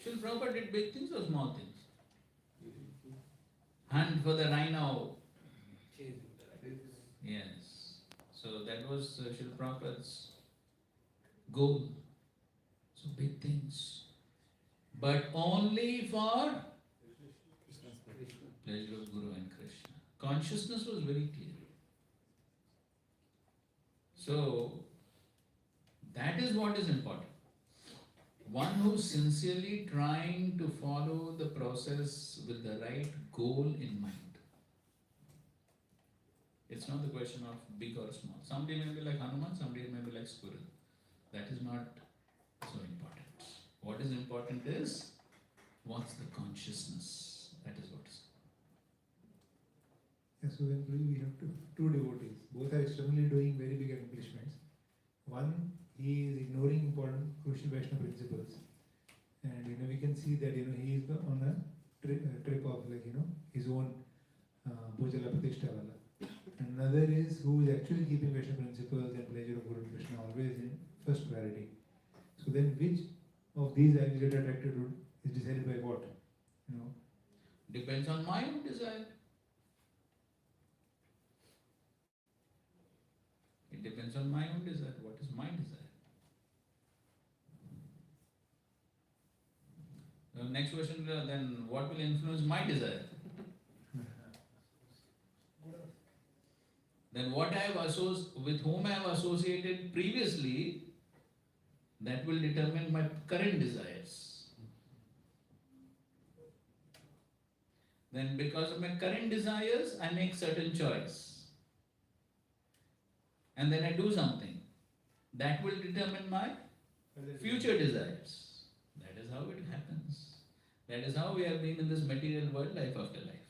Srila Prabhupada did big things or small things? Hunt for the rhino. Yes. So that was Srila Prabhupada's goal. So big things. But only for pleasure of Guru and Krishna. Consciousness was very clear. So, that is what is important. One who's sincerely trying to follow the process with the right goal in mind. It's not the question of big or small. Somebody may be like Hanuman, somebody may be like squirrel. That is not so important. What is important is, what's the consciousness? That is what is. Yes, so when we have two devotees, both are externally doing very big accomplishments. One, he is ignoring important crucial Vaishnava principles, and we can see that he is on a trip of his own Bhojala Pratishtha Wala. And another is who is actually keeping Vaishnava principles and pleasure of Guru Krishna always in first priority. So then which of these I will get attracted to is decided by what? Depends on my own desire. It depends on my own desire. What is my desire? The next question, then what will influence my desire? Then what I have with whom I have associated previously, that will determine my current desires. Then because of my current desires, I make certain choice. And then I do something. That will determine my future desires. That is how it happens. That is how we have been in this material world, life after life.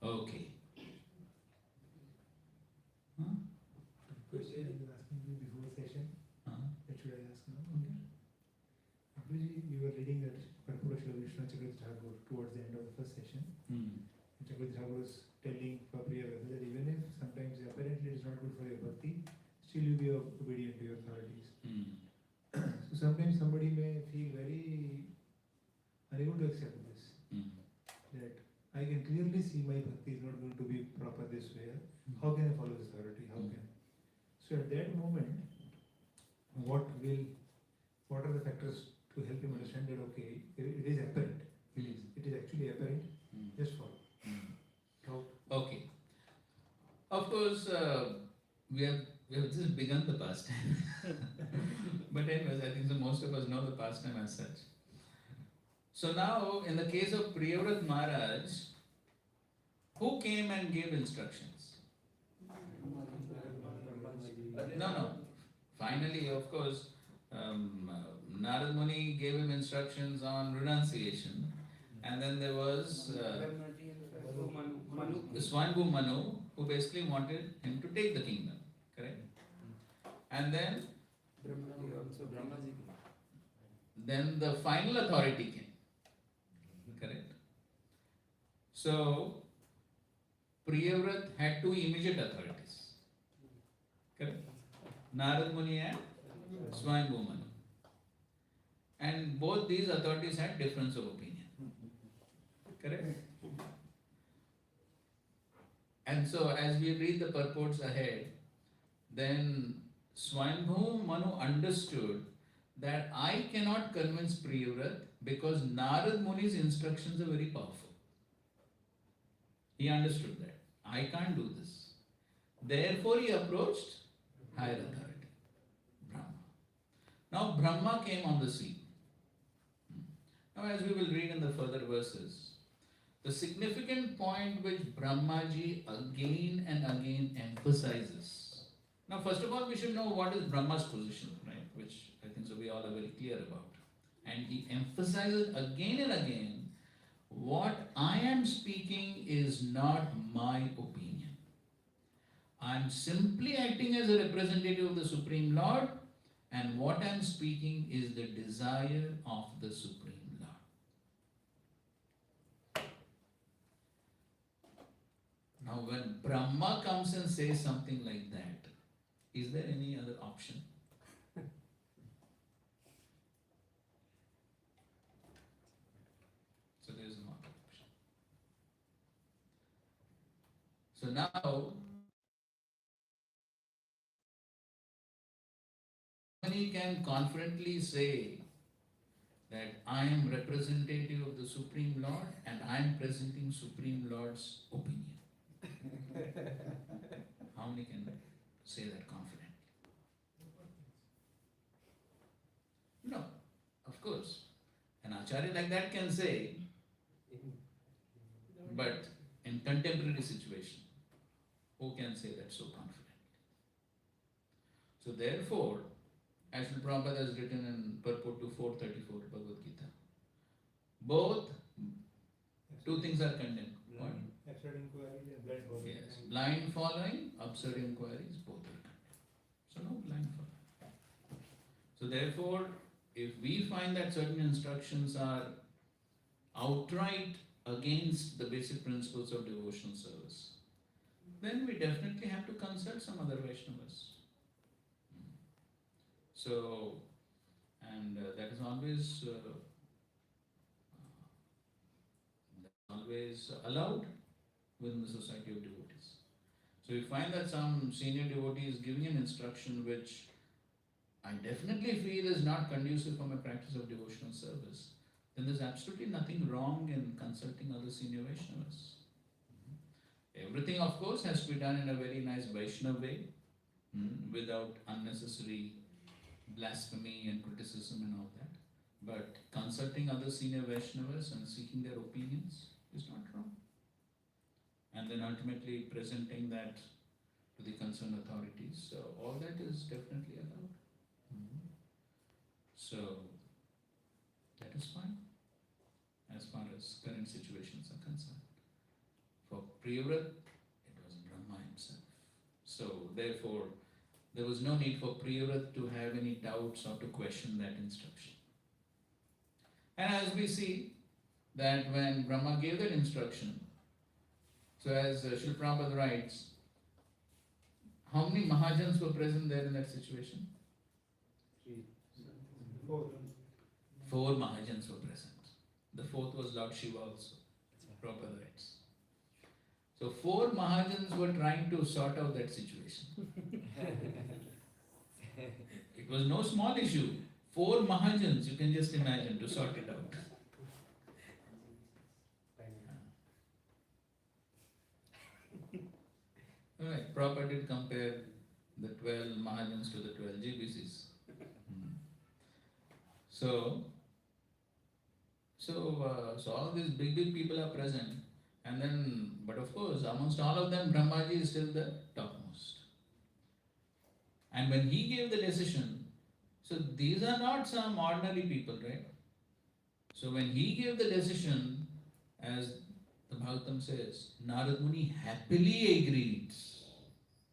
Okay. Question I was asking you before session. That should I ask now? Okay. Prabhuji, you were reading that Karpura Shri Vishnu Chakravarti Thakur towards the end of the first session. Chakravarti Thakur was telling Papriya that even if sometimes apparently it is not good for your bhakti, still you be obedient to your authorities. So sometimes somebody may feel very unable to accept this. That I can clearly see my bhakti is not going to be proper this way. How can I follow this authority? How can? So at that moment, what are the factors to help him understand that okay, it is apparent. It is actually apparent. Just follow. Okay. Of course, we have just begun the pastime. But anyways, I think so most of us know the pastime as such. So now, in the case of Priyavrat Maharaj, who came and gave instructions? No. Finally, of course, Narad Muni gave him instructions on renunciation, and then there was Brahmaji and Manu. Swayambhu Manu, who basically wanted him to take the kingdom, correct? And then Brahmaji also. Brahmaji. then the final authority came, correct? So Priyavrat had two immediate authorities, correct? Narad Muni and Swayambhu Manu. And both these authorities had difference of opinion, correct? And so as we read the purports ahead, then Swayambhu Manu understood that I cannot convince Priyavrat because Narad Muni's instructions are very powerful. He understood that. I can't do this. Therefore he approached higher authority, Brahma. Now Brahma came on the scene. Now as we will read in the further verses, the significant point which Brahmaji again and again emphasizes. Now first of all we should know what is Brahma's position, right? Which I think so we all are very clear about. And he emphasizes again and again, what I am speaking is not my opinion. I am simply acting as a representative of the Supreme Lord, and what I am speaking is the desire of the Supreme Lord. Now when Brahma comes and says something like that, is there any other option? So there is no other option. So now, Many can confidently say that I am representative of the Supreme Lord and I am presenting Supreme Lord's opinion. How many can say that confidently? No, of course. An Acharya like that can say, but in contemporary situation, who can say that so confidently? So therefore, as Srila Prabhupada has written in purport to 434 Bhagavad Gita, both two things are condemned. What? Absurd inquiries and blind following. Yes, blind following, absurd inquiries, both are condemned. So no blind following. So therefore, if we find that certain instructions are outright against the basic principles of devotional service, then we definitely have to consult some other Vaishnavas. So, and that is always allowed within the society of devotees. So you find that some senior devotee is giving an instruction which I definitely feel is not conducive for my practice of devotional service, then there's absolutely nothing wrong in consulting other senior Vaishnavas. Everything, of course, has to be done in a very nice Vaishnava way, without unnecessary blasphemy and criticism and all that. But consulting other senior Vaishnavas and seeking their opinions is not wrong. And then ultimately presenting that to the concerned authorities. So all that is definitely allowed. So that is fine as far as current situations are concerned. For Priyavrat, it was Brahma himself. So therefore, there was no need for Priyavrat to have any doubts or to question that instruction. And as we see that when Brahma gave that instruction, so as Srila Prabhupada writes, how many Mahajans were present there in that situation? 4. 4 Mahajans were present. The 4th was Lord Shiva also, Prabhupada writes. So 4 Mahajans were trying to sort out that situation. It was no small issue. 4 Mahajans, you can just imagine, to sort it out. Alright, Prabhupada did compare the 12 Mahajans to the 12 GBCs. So all these big people are present, and then, but of course, amongst all of them, Brahmaji is still the topmost. And when he gave the decision, so these are not some ordinary people, right? So when he gave the decision, as the Bhagavatam says, Narad Muni happily agreed.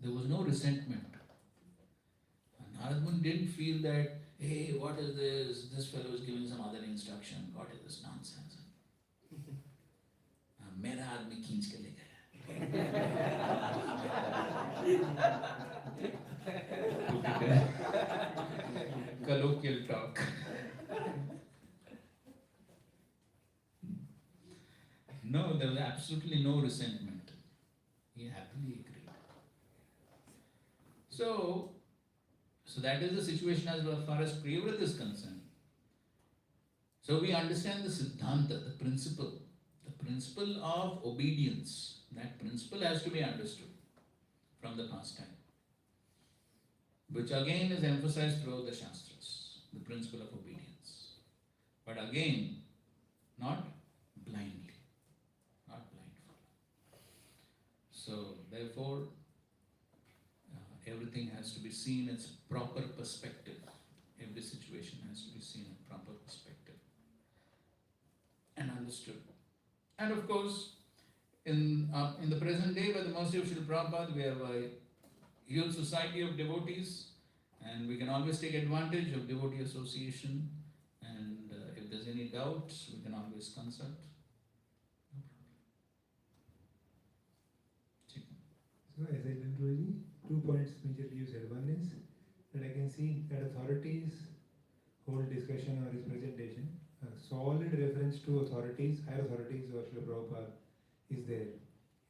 There was no resentment. And Narad Muni didn't feel that, hey, what is this? This fellow is giving some other instruction. What is this nonsense? मेरा आदमी खींच के ले गया. Colloquial talk. No, there was absolutely no resentment. He happily agreed. So that is the situation as far as Priyavrat is concerned. So we understand the Siddhanta, the principle of obedience. That principle has to be understood from the past time, which again is emphasized throughout the Shastras, the principle of obedience. But again, not blindly, not blindfold. So therefore, everything has to be seen in its proper perspective. Every situation has to be seen in proper perspective and understood. And of course, in the present day, by the mercy of Srila Prabhupada, we have a huge society of devotees, and we can always take advantage of devotee association. And if there's any doubts, we can always consult. So as I did Prabhuji, 2 points majorly you said. One is that I can see that authorities whole discussion or his presentation, a solid reference to authorities, higher authorities or Srila Prabhupada is there,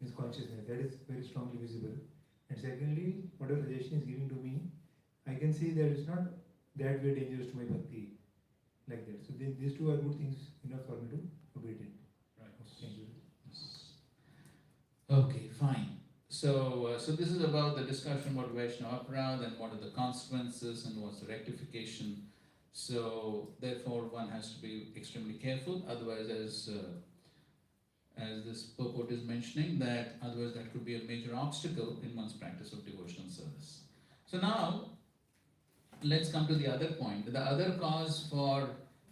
his consciousness, that is very strongly visible. And secondly, whatever suggestion is giving to me, I can see that it's not that way dangerous to my bhakti, like that. So these two are good things enough for me to obey it. Right. Thank you. Okay, fine. So this is about the discussion about Vaishnava Aparadha and what are the consequences and what's the rectification. So therefore, one has to be extremely careful. Otherwise, as this purport is mentioning, that otherwise that could be a major obstacle in one's practice of devotional service. So now, let's come to the other point. The other cause for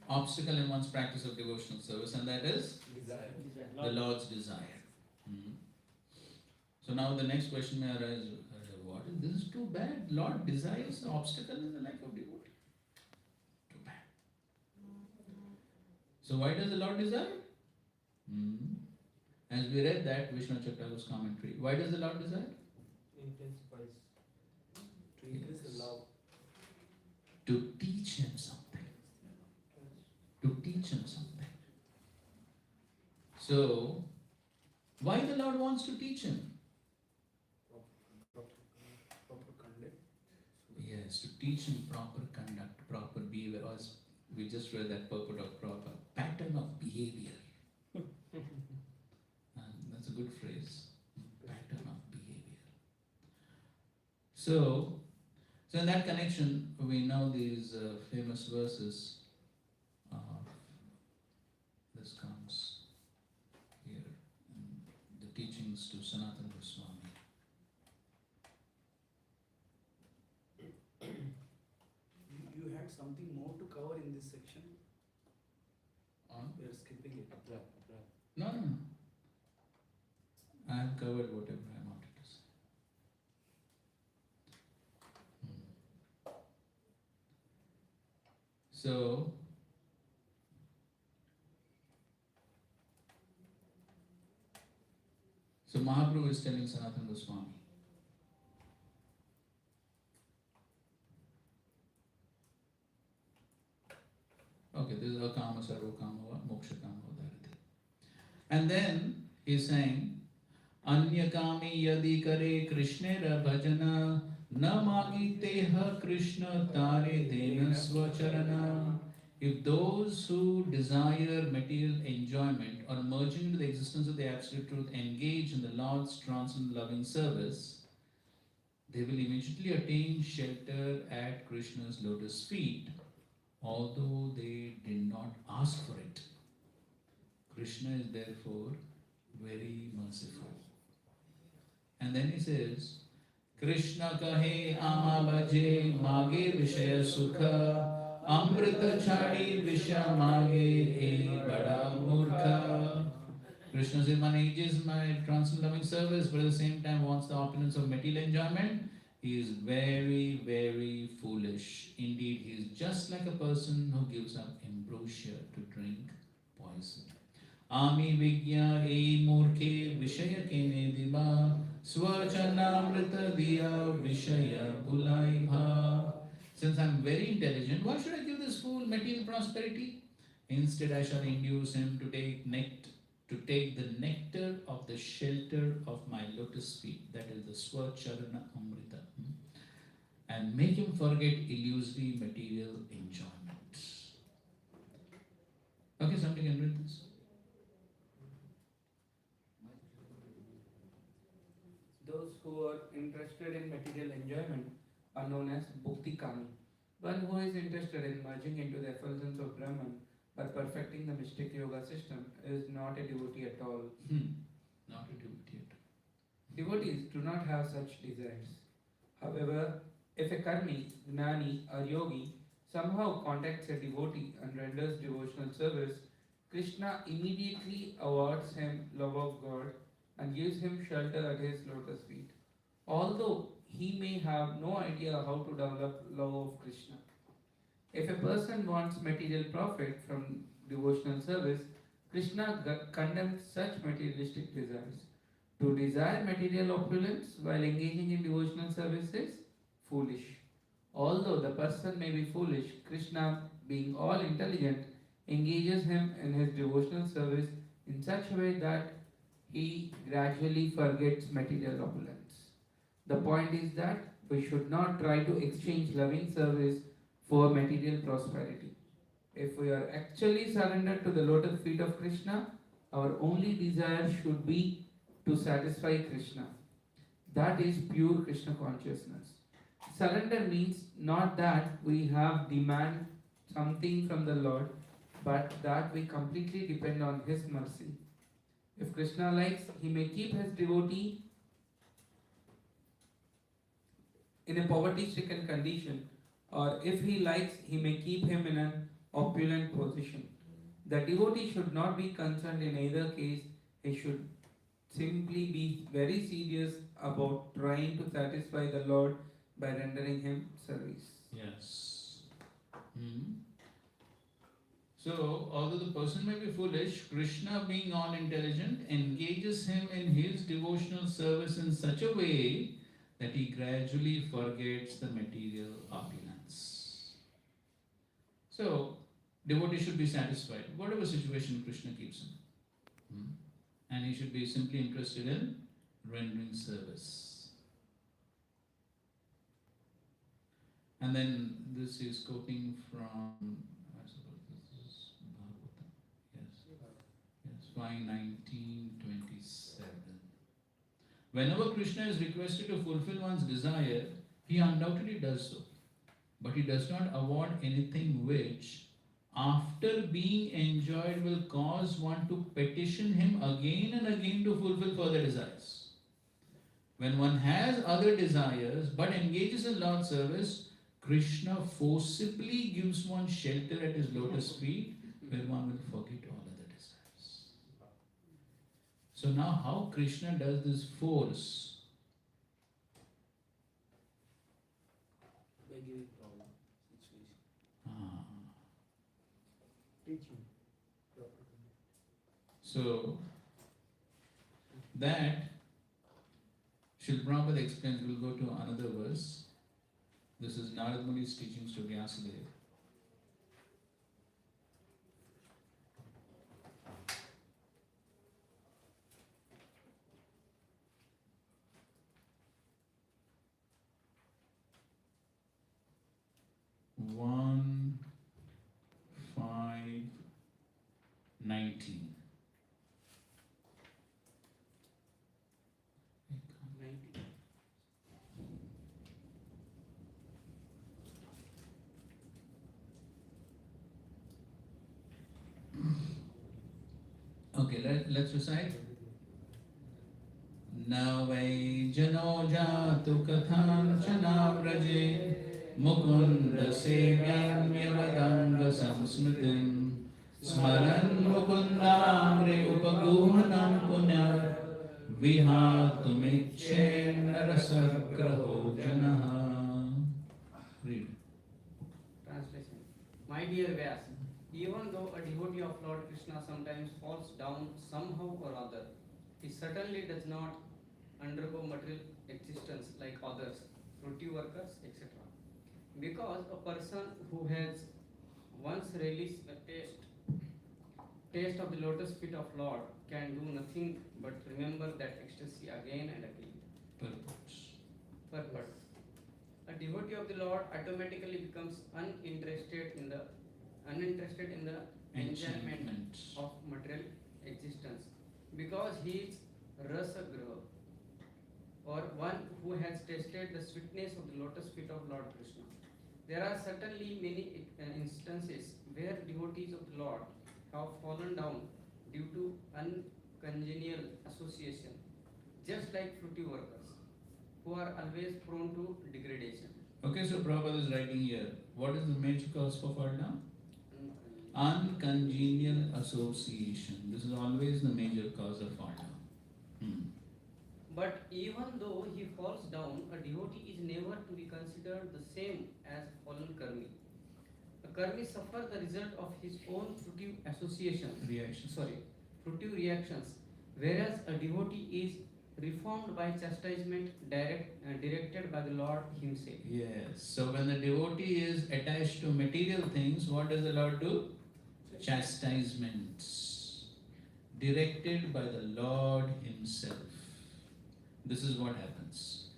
obstacle in one's practice of devotional service, and that is the Lord's desire. So now the next question may arise, what is this? Is too bad. Lord desires the obstacle in the life of devotee. Too bad. So why does the Lord desire? As we read that, Vishnu Chakravarti's commentary, why does the Lord desire? Intensifies. To increase the love. To teach him something. To teach him something. So, why the Lord wants to teach him? Proper conduct. Yes, to teach him proper conduct, proper behavior. As we just read that purport of proper pattern of behavior. That's a good phrase. Pattern of behavior. So in that connection, we know these famous verses. This comes here in the teachings to Sanatana Goswami. You had something more to cover in this section. On? We are skipping it. No. I have covered whatever I wanted to say. So Mahaprabhu is telling Sanatana Goswami, okay, this is Akama Sarvakama Moksha Kama Udarati. And then he's saying, Anyakami yadi kare Krishnera bhajana na magiteha Krishna tare dena swacharana. If those who desire material enjoyment or merging into the existence of the Absolute Truth engage in the Lord's transcendent loving service, they will immediately attain shelter at Krishna's lotus feet. although they did not ask for it. Krishna is therefore very merciful. And then he says, Krishna kahe ama bhaje mage vishaya sukha amrita chadi visha mage e bada murkha. Krishna says, one engages my transcendent loving service, but at the same time wants the opulence of material enjoyment. He is very, very foolish. Indeed, he is just like a person who gives up ambrosia to drink poison. Ami vigya e murkhe vishaya kene diba swachanamrita diya vishaya bulai bha. Since I am very intelligent, why should I give this fool material prosperity? Instead, I shall induce him to take the nectar of the shelter of my lotus feet, that is the Swacharana Amrita, and make him forget illusory material enjoyment. Okay, somebody can read this. Those who are interested in material enjoyment are known as Bhukti Kami. One who is interested in merging into the effulgence of Brahman by perfecting the mystic yoga system is not a devotee at all. Not a devotee at all. Devotees do not have such desires. However, if a karmi, gnani, or yogi somehow contacts a devotee and renders devotional service, Krishna immediately awards him love of God and gives him shelter at his lotus feet, although he may have no idea how to develop love of Krishna. If a person wants material profit from devotional service, Krishna condemns such materialistic desires. To desire material opulence while engaging in devotional service is foolish. Although the person may be foolish, Krishna, being all intelligent, engages him in his devotional service in such a way that he gradually forgets material opulence. The point is that we should not try to exchange loving service for material prosperity. If we are actually surrendered to the lotus feet of Krishna, our only desire should be to satisfy Krishna. That is pure Krishna consciousness. Surrender means not that we have demand something from the Lord, but that we completely depend on His mercy. If Krishna likes, He may keep His devotee in a poverty-stricken condition, or if He likes, He may keep him in an opulent position. The devotee should not be concerned in either case. He should simply be very serious about trying to satisfy the Lord by rendering Him service. Yes. So, although the person may be foolish, Krishna, being all intelligent, engages him in his devotional service in such a way that he gradually forgets the material opulence. So, devotee should be satisfied, whatever situation Krishna keeps him. And he should be simply interested in rendering service. And then this is quoting from, I suppose this is Bhagavatam. Yes, 5:19-27. Whenever Krishna is requested to fulfill one's desire, he undoubtedly does so. But he does not award anything which, after being enjoyed, will cause one to petition him again and again to fulfill further desires. When one has other desires but engages in Lord's service, Krishna forcibly gives one shelter at his lotus feet, where one will forget all other desires. So now how Krishna does this force? By giving problem, situation. Teaching. So that Srila Prabhupada explains. We'll go to another verse. This is Narad Muni's teachings to Vyasadeva. One 5:19. Okay, let's recite. Na vai jano jatu kathanchana vraje mukunda sevyanya vadanga samsmritim smaran mukundamri upaguhanam punyat vihatumicchen rasagraho janaha. Read. Translation. My dear Vyas, even though a devotee of Lord Krishna sometimes falls down somehow or other, he certainly does not undergo material existence like others, fruity workers, etc. Because a person who has once relished the taste of the lotus feet of Lord can do nothing but remember that ecstasy again and again. Purport. A devotee of the Lord automatically becomes uninterested in the enjoyment of material existence because he is rasagraha, or one who has tasted the sweetness of the lotus feet of Lord Krishna. There are certainly many instances where devotees of the Lord have fallen down due to uncongenial association, just like fruity workers, who are always prone to degradation. Okay, so Prabhupada is writing here. What is the major cause for fall down? Uncongenial association. This is always the major cause of fall down. But even though he falls down, a devotee is never to be considered the same as fallen karmi. A karmi suffers the result of his own fruitive association, fruitive reactions, whereas a devotee is reformed by chastisement directed by the Lord himself. Yes. So when the devotee is attached to material things, what does the Lord do? Chastisements. Directed by the Lord himself. This is what happens.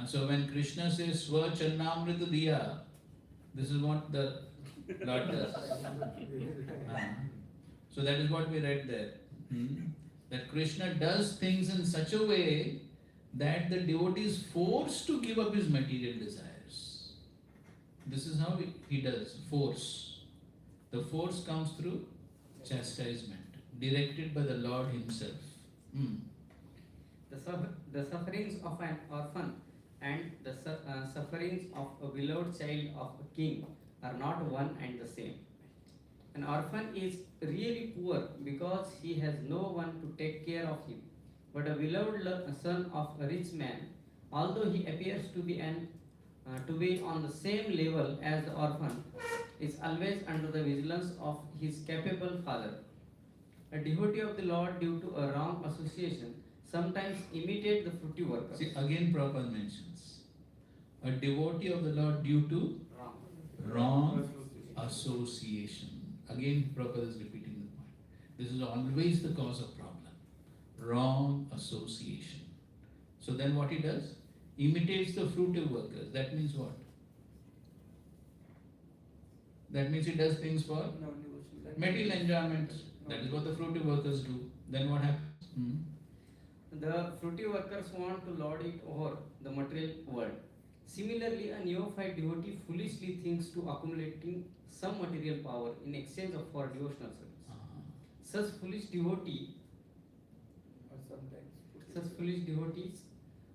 So when Krishna says Swacharnamrita Diya, this is what the Lord does. So that is what we read there. That Krishna does things in such a way that the devotee is forced to give up his material desires. This is how he does, force. The force comes through chastisement, directed by the Lord himself. The sufferings of an orphan and the sufferings of a beloved child of a king are not one and the same. An orphan is really poor because he has no one to take care of him. But a beloved son of a rich man, although he appears to be on the same level as the orphan, is always under the vigilance of his capable father. A devotee of the Lord, due to a wrong association, sometimes imitate the fruity workers. See, again Prabhupada mentions, a devotee of the Lord due to wrong association. Again Prabhupada is repeating the point. This is always the cause of problem. Wrong association. So then what he does? Imitates the fruitive workers. That means what? That means he does things for material enjoyment. That is what the fruitive workers do. Then what happens? The fruity workers want to lord it over the material world. Similarly, a neophyte devotee foolishly thinks to accumulating some material power in exchange for devotional service. Such foolish devotees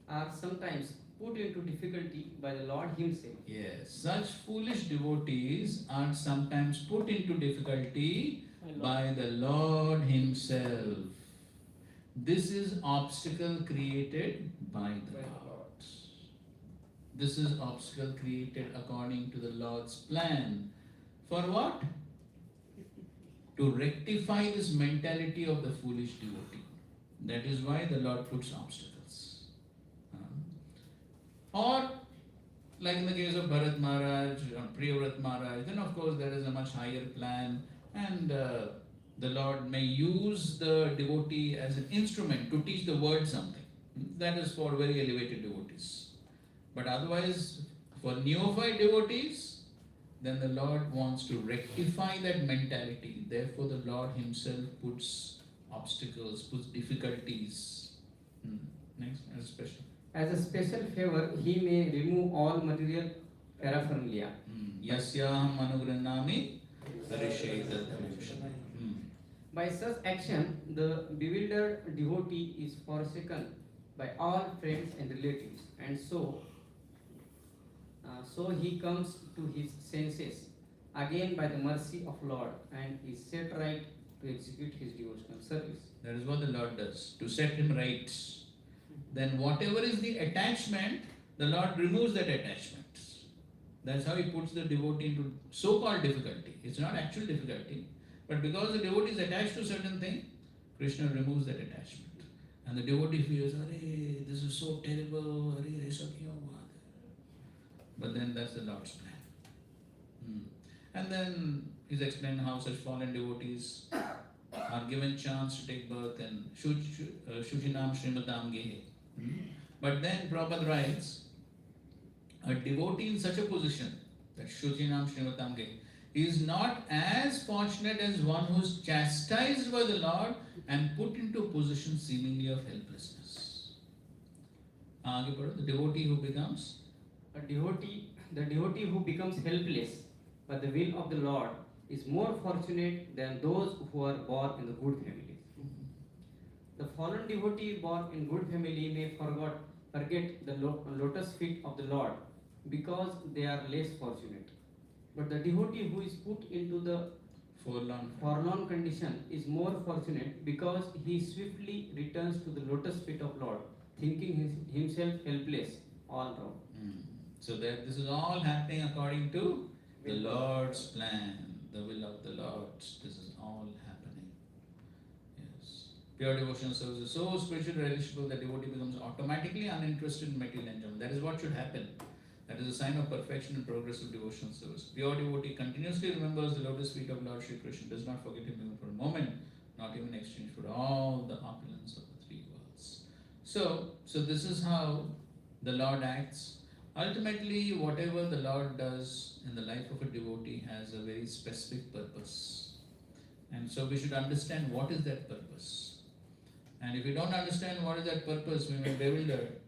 are sometimes put into difficulty by the Lord himself. Yes, such foolish devotees are sometimes put into difficulty by the Lord himself. This is obstacle created by the Lord. This is obstacle created according to the Lord's plan. For what? To rectify this mentality of the foolish devotee. That is why the Lord puts obstacles. Or, like in the case of Bharat Maharaj, Priyavrat Maharaj, then of course there is a much higher plan, and the Lord may use the devotee as an instrument to teach the world something. That is for very elevated devotees. But otherwise, for neophyte devotees, then the Lord wants to rectify that mentality. Therefore, the Lord himself puts obstacles, puts difficulties. Next, As a special favor, he may remove all material paraphernalia. Yasyaham anugranami harishe. By such action, the bewildered devotee is forsaken by all friends and relatives, and so he comes to his senses again by the mercy of Lord and is set right to execute his devotional service. That is what the Lord does, to set him right. Then whatever is the attachment, the Lord removes that attachment. That's how he puts the devotee into so-called difficulty. It's not actual difficulty, but because the devotee is attached to certain thing, Krishna removes that attachment. And the devotee feels, "Arey, this is so terrible, arey, aisa kyun hua?" But then that's the Lord's plan. And then he's explained how such fallen devotees are given chance to take birth in Shujinam Srimadam Gehe. But then Prabhupada writes, a devotee in such a position, that Shujinam Srimadam Gehe, is not as fortunate as one who is chastised by the Lord and put into a position seemingly of helplessness. The devotee who becomes The devotee who becomes helpless by the will of the Lord is more fortunate than those who are born in the good families. The fallen devotee born in good family may forget the lotus feet of the Lord because they are less fortunate. But the devotee who is put into the forlorn condition is more fortunate because he swiftly returns to the lotus feet of Lord, thinking himself helpless all round. So that this is all happening according to the Lord's plan, the will of the Lord. This is all happening. Yes. Pure devotional service is so spiritually relishable that devotee becomes automatically uninterested in material enjoyment. That is what should happen. That is a sign of perfection and progress of devotional service. Pure devotee continuously remembers the lotus feet of Lord Shri Krishna, does not forget him even for a moment, not even in exchange for all the opulence of the three worlds. So this is how the Lord acts. Ultimately, whatever the Lord does in the life of a devotee has a very specific purpose. And so we should understand what is that purpose. And if we don't understand what is that purpose, we may be bewildered.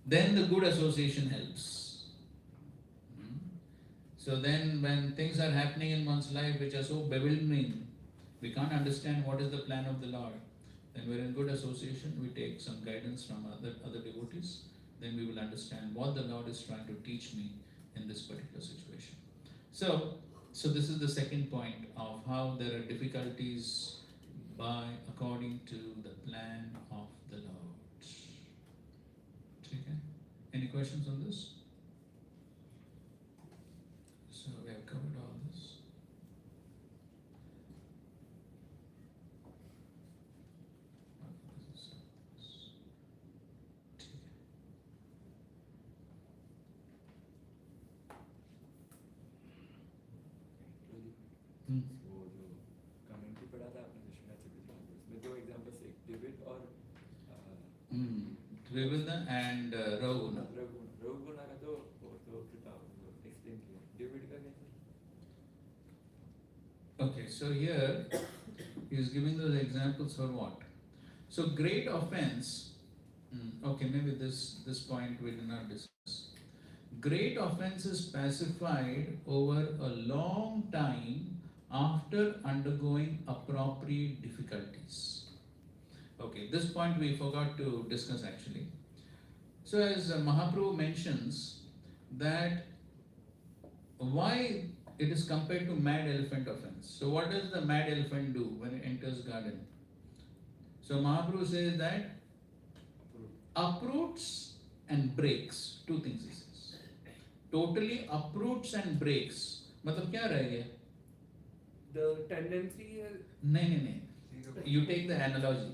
Then the good association helps. So then when things are happening in one's life which are so bewildering, we can't understand what is the plan of the Lord. Then we're in good association, we take some guidance from other devotees. Then we will understand what the Lord is trying to teach me in this particular situation. So this is the second point of how there are difficulties according to the plan of the Lord. Okay? Any questions on this? So we have covered all this. वो जो commentary पढ़ा था आपने विश्वनाथ चक्रवर्ती उसमें दो examples एक David और Trivida and Raghuna. रघुगुणा का तो वो तो कृपा एक्सप्लेन किया डेविड का कैसे Okay, so here he is giving those examples for what? So great offense. Okay, maybe this point we did not discuss. Great offense is pacified over a long time after undergoing appropriate difficulties. Okay, this point we forgot to discuss actually. So as Mahaprabhu mentions that why it is compared to mad elephant offense. So what does the mad elephant do when it enters garden? So Mahaprabhu says that uproots and breaks, two things he says. Totally uproots and breaks. मतलब क्या रह गया? The tendency is नहीं. You take the analogy.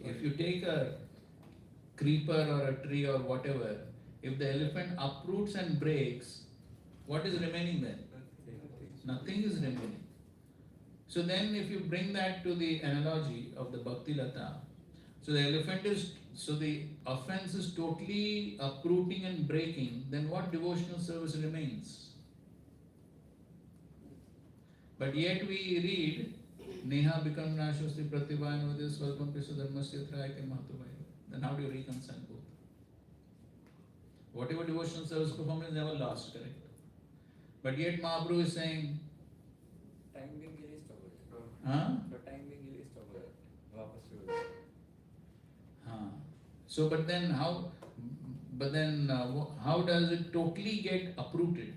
If you take a creeper or a tree or whatever, if the elephant uproots and breaks, what is remaining then? Nothing is remaining. So then if you bring that to the analogy of the Bhakti Lata, so the offense is totally uprooting and breaking, then what devotional service remains? But yet we read, Neha Bikram Nashosthi Pratibhayan Vadya Svalpam Pisha Dharmasya Trayate Mahatubhaya. Then how do you reconcile both? Whatever devotional service performance is never lost, correct? But yet Mahaprabhu is saying, time being के लिए stop huh? तो time being के लिए stop So, but then how? But then how does it totally get uprooted?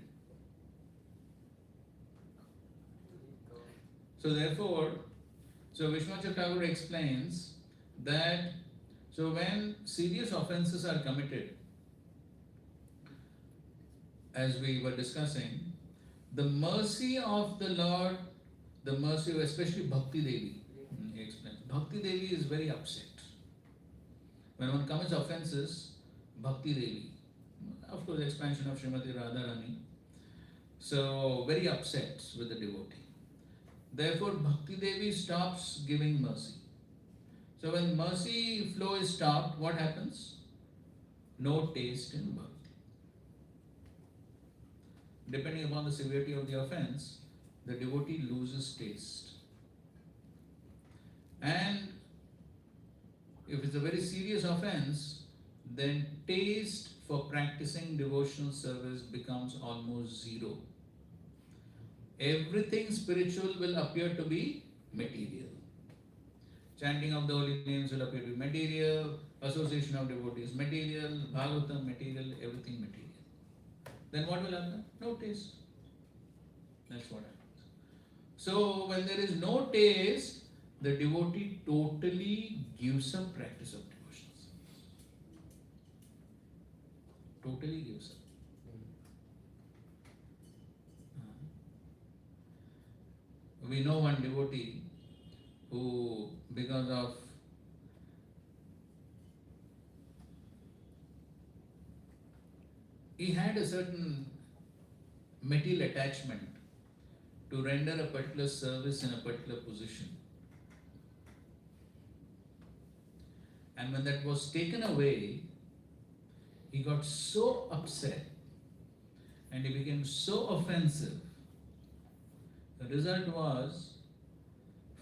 So therefore, so Vishwanath Thakur explains that so when serious offences are committed, as we were discussing, the mercy of the Lord, the mercy of especially Bhakti Devi, he explains, Bhakti Devi is very upset. When one commits offences, Bhakti Devi, of course, expansion of Srimati Radharani, so very upset with the devotee. Therefore, Bhakti Devi stops giving mercy. So when mercy flow is stopped, what happens? No taste in bhakti. Depending upon the severity of the offense, the devotee loses taste. And if it's a very serious offense, then taste for practicing devotional service becomes almost zero. Everything spiritual will appear to be material. Chanting of the holy names will appear to be material, association of devotees material, Bhagavatam material, everything material. Then what will happen? No taste. That's what happens. So when there is no taste, the devotee totally gives up practice of devotions. Totally gives up. We know one devotee who, because of he had a certain material attachment to render a particular service in a particular position. And when that was taken away, he got so upset and he became so offensive. The result was,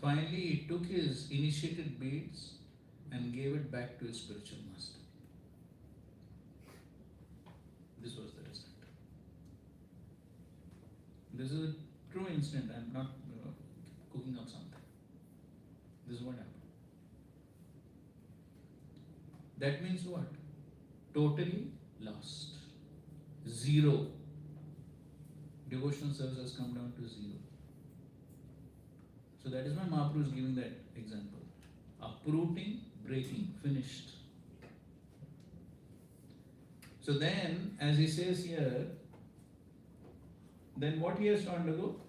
finally he took his initiated beads and gave it back to his spiritual master. This was the result. This is a true incident. I'm not cooking up something. This is what happened. That means what? Totally lost. Zero. Devotional service has come down to zero. So that is why Mahaprabhu is giving that example. Uprooting, breaking, finished. So then, as he says here, then what he has to undergo?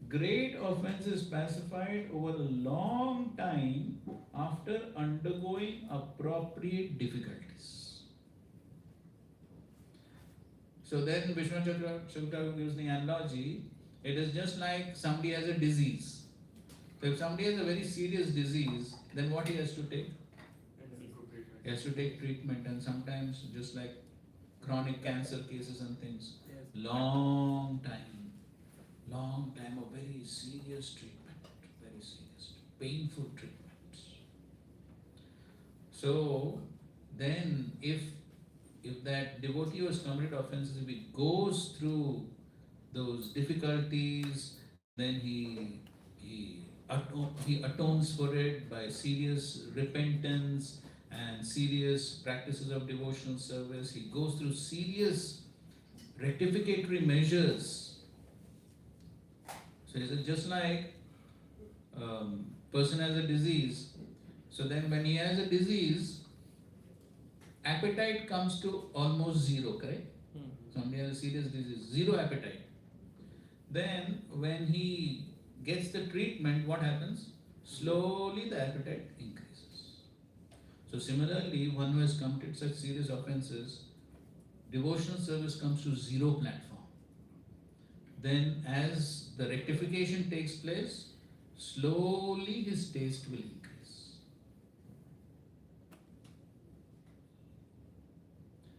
Great offense is pacified over a long time after undergoing appropriate difficulties. So then Vishwanath Thakur gives the analogy, it is just like somebody has a disease. So if somebody has a very serious disease, then what he has to take? He has to take treatment, and sometimes just like chronic cancer cases and things, long time of very serious treatment, very serious, painful treatment. So then if that devotee who has committed offenses, if he goes through those difficulties, then he atones for it by serious repentance and serious practices of devotional service. He goes through serious rectificatory measures. So it's just like person has a disease. So then when he has a disease, appetite comes to almost zero, correct? Somebody has a serious disease, zero appetite. Then when he gets the treatment, what happens? Slowly the appetite increases. So similarly, one who has committed such serious offenses, devotional service comes to zero platform. Then as the rectification takes place, slowly his taste will increase.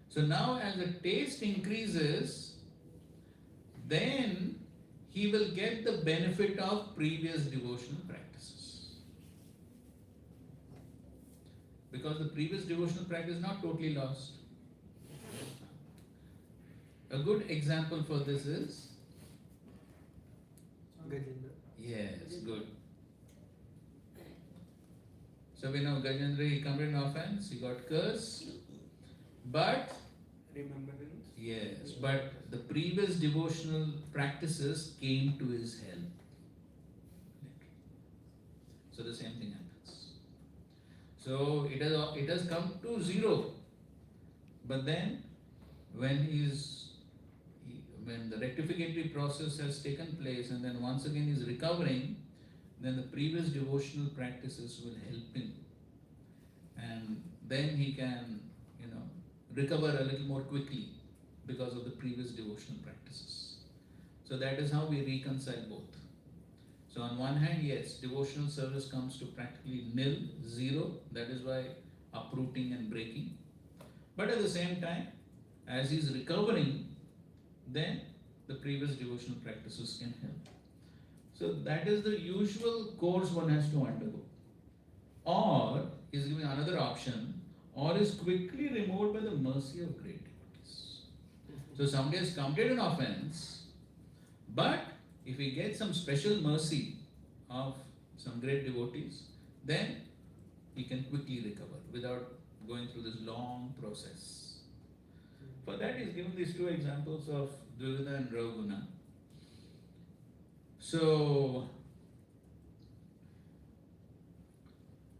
So now as the taste increases, then he will get the benefit of previous devotional practices. Because the previous devotional practice is not totally lost. A good example for this is, yes, good. So we know Gajendra, he committed an offense, he got cursed, but Remembrance. yes, but the previous devotional practices came to his help. So the same thing happens. So it has come to zero, but then when when the rectificatory process has taken place, and then once again he's recovering, then the previous devotional practices will help him, and then he can, recover a little more quickly because of the previous devotional practices. So that is how we reconcile both. So on one hand, yes, devotional service comes to practically nil, zero. That is why uprooting and breaking. But at the same time, as he's recovering, then the previous devotional practices can help. So that is the usual course one has to undergo. Or is giving another option, or is quickly removed by the mercy of great devotees. So somebody has committed an offense, but if we get some special mercy of some great devotees, then he can quickly recover without going through this long process. For that, he's given these two examples of Dvivida and Ravguna. So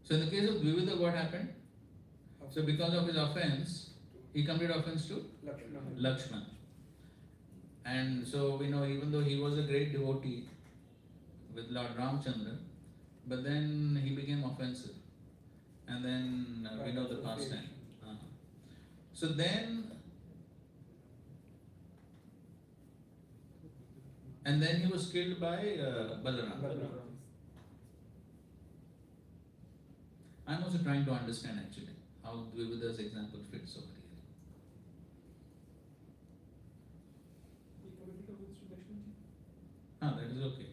in the case of Dvivida, what happened? So because of his offense, he committed offense to Lakshman. And so we know, even though he was a great devotee with Lord Ramchandra, but then he became offensive. And then we know the pastime. So then, and then he was killed by Balaram. I'm also trying to understand actually how Dvivida's example fits over here. That is okay.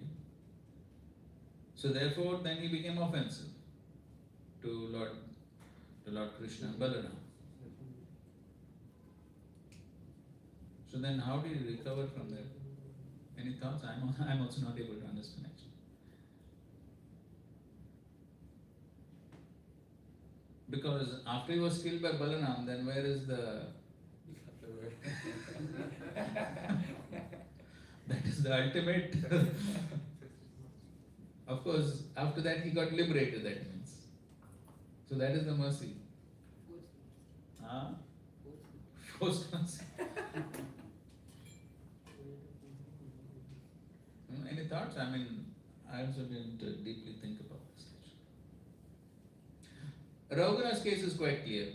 So therefore, then he became offensive to Lord Krishna and Balaram. So then, how did he recover from that? Any thoughts? I'm also not able to understand actually. Because after he was killed by Balaram, then where is the that is the ultimate. Of course, after that he got liberated, that means. So that is the mercy. Forced mercy. Any thoughts? I also didn't deeply think about this actually. Ravguna's case is quite clear.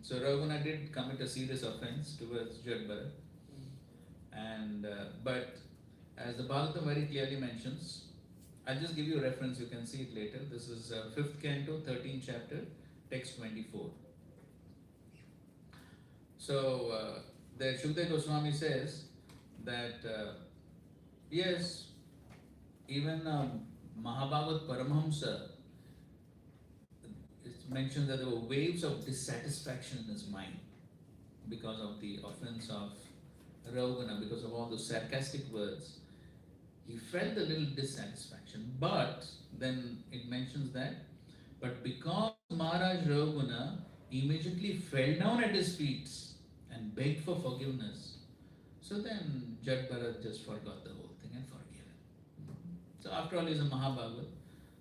So Ravguna did commit a serious offense towards Jad Bharat. And but as the Bhagavatam very clearly mentions, I'll just give you a reference, you can see it later. This is 5th canto, 13th chapter, text 24. So there Shukdev Goswami says that yes, even Mahabhagat Paramahamsa, it mentions that there were waves of dissatisfaction in his mind because of the offense of Ravguna, because of all those sarcastic words. He felt a little dissatisfaction, but then it mentions that, but because Maharaj Ravguna immediately fell down at his feet and begged for forgiveness, so then Jad Bharat just forgot the whole thing and forgave him. So after all, he's a Mahabhagat.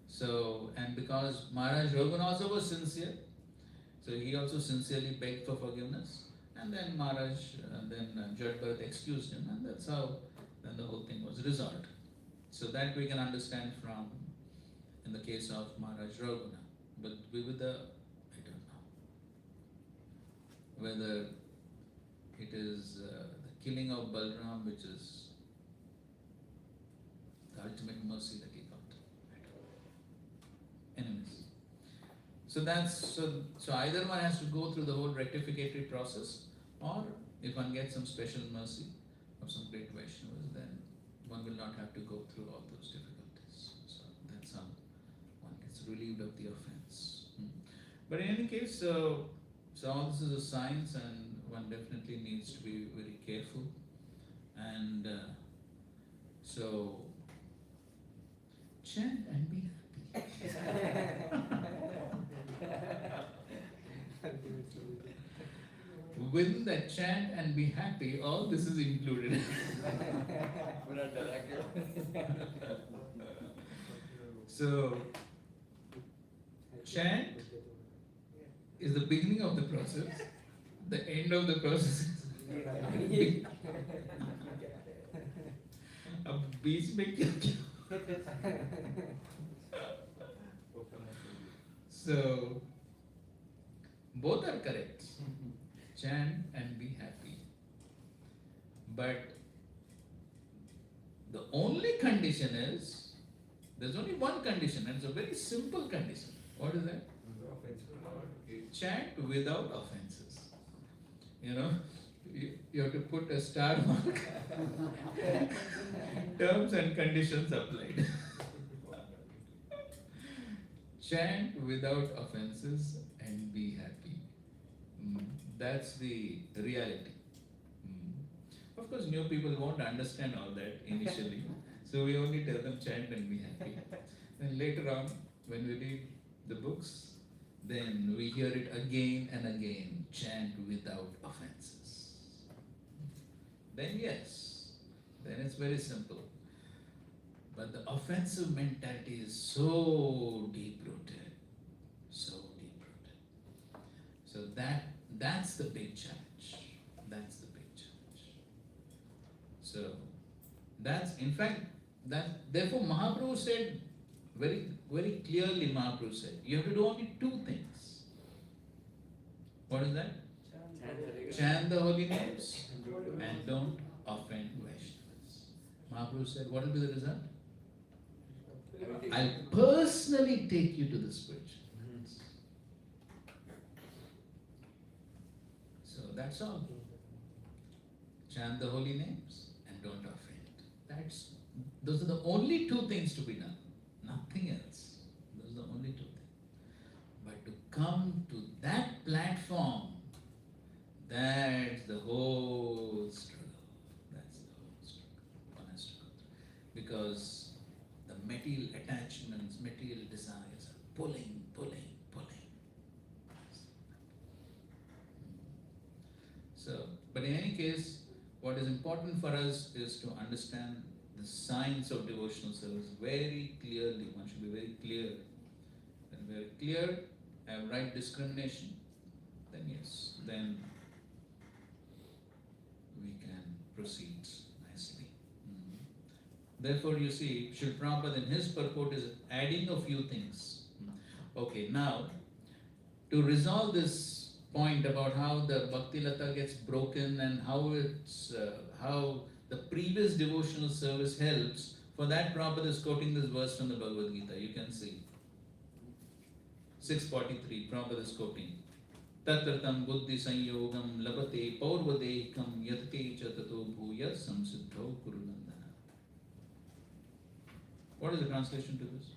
So, and because Maharaj Ravguna also was sincere, so he also sincerely begged for forgiveness, and then Jad Bharat excused him, and that's how then the whole thing was resolved. So that we can understand from, in the case of Maharaj Ravguna. But Dvivida, I don't know whether it is the killing of Balaram which is the ultimate mercy that he got. I don't know. Anyways, so either one has to go through the whole rectificatory process, or if one gets some special mercy of some great Vaishnavas, then one will not have to go through all those difficulties. So that's how one gets relieved of the offense. But in any case, so all this is a science, and one definitely needs to be very careful. And so chant and be happy. within that chant and be happy, all this is included. So, chant is the beginning of the process, the end of the process is अब बीच में क्या So, both are correct. Chant and be happy. But the only condition is, there's only one condition, and it's a very simple condition. What is that? Chant without offenses. You have to put a star mark. Terms and conditions applied. Chant without offenses and be happy. That's the reality. Of course, new people won't understand all that initially. So we only tell them chant and be happy. Then later on, when we read the books, then we hear it again and again, chant without offenses. Then yes, then it's very simple. But the offensive mentality is so deep-rooted, so deep-rooted. So that's the big challenge. That's the big challenge. So that's, in fact, therefore Mahaprabhu said, very, very clearly Mahaprabhu said, you have to do only two things. What is that? Chant the holy names and don't offend Vaishnavas. Mahaprabhu said, what will be the result? I'll personally take you to the spiritual realms. So that's all. Chant the holy names and don't offend. Those are the only two things to be done. Nothing else. Those are the only two things. But to come to that platform, that's the whole struggle. That's the whole struggle. One has to go through. Because the material attachments, material desires are pulling. So, but in any case, what is important for us is to understand the science of devotional service very clearly. One should be very clear. When we are clear, have right discrimination, then yes, then we can proceed nicely. Therefore, you see, Srila Prabhupada in his purport is adding a few things. Okay, now, to resolve this point about how the Bhakti Lata gets broken and how the previous devotional service helps, for that Prabhupada is quoting this verse from the Bhagavad Gita. You can see. 643, Prabhupada is quoting. Tatratam buddhi sanyogam labate paurvadekam yadke chatato bhuya samsiddho kurunandana. What is the translation to this?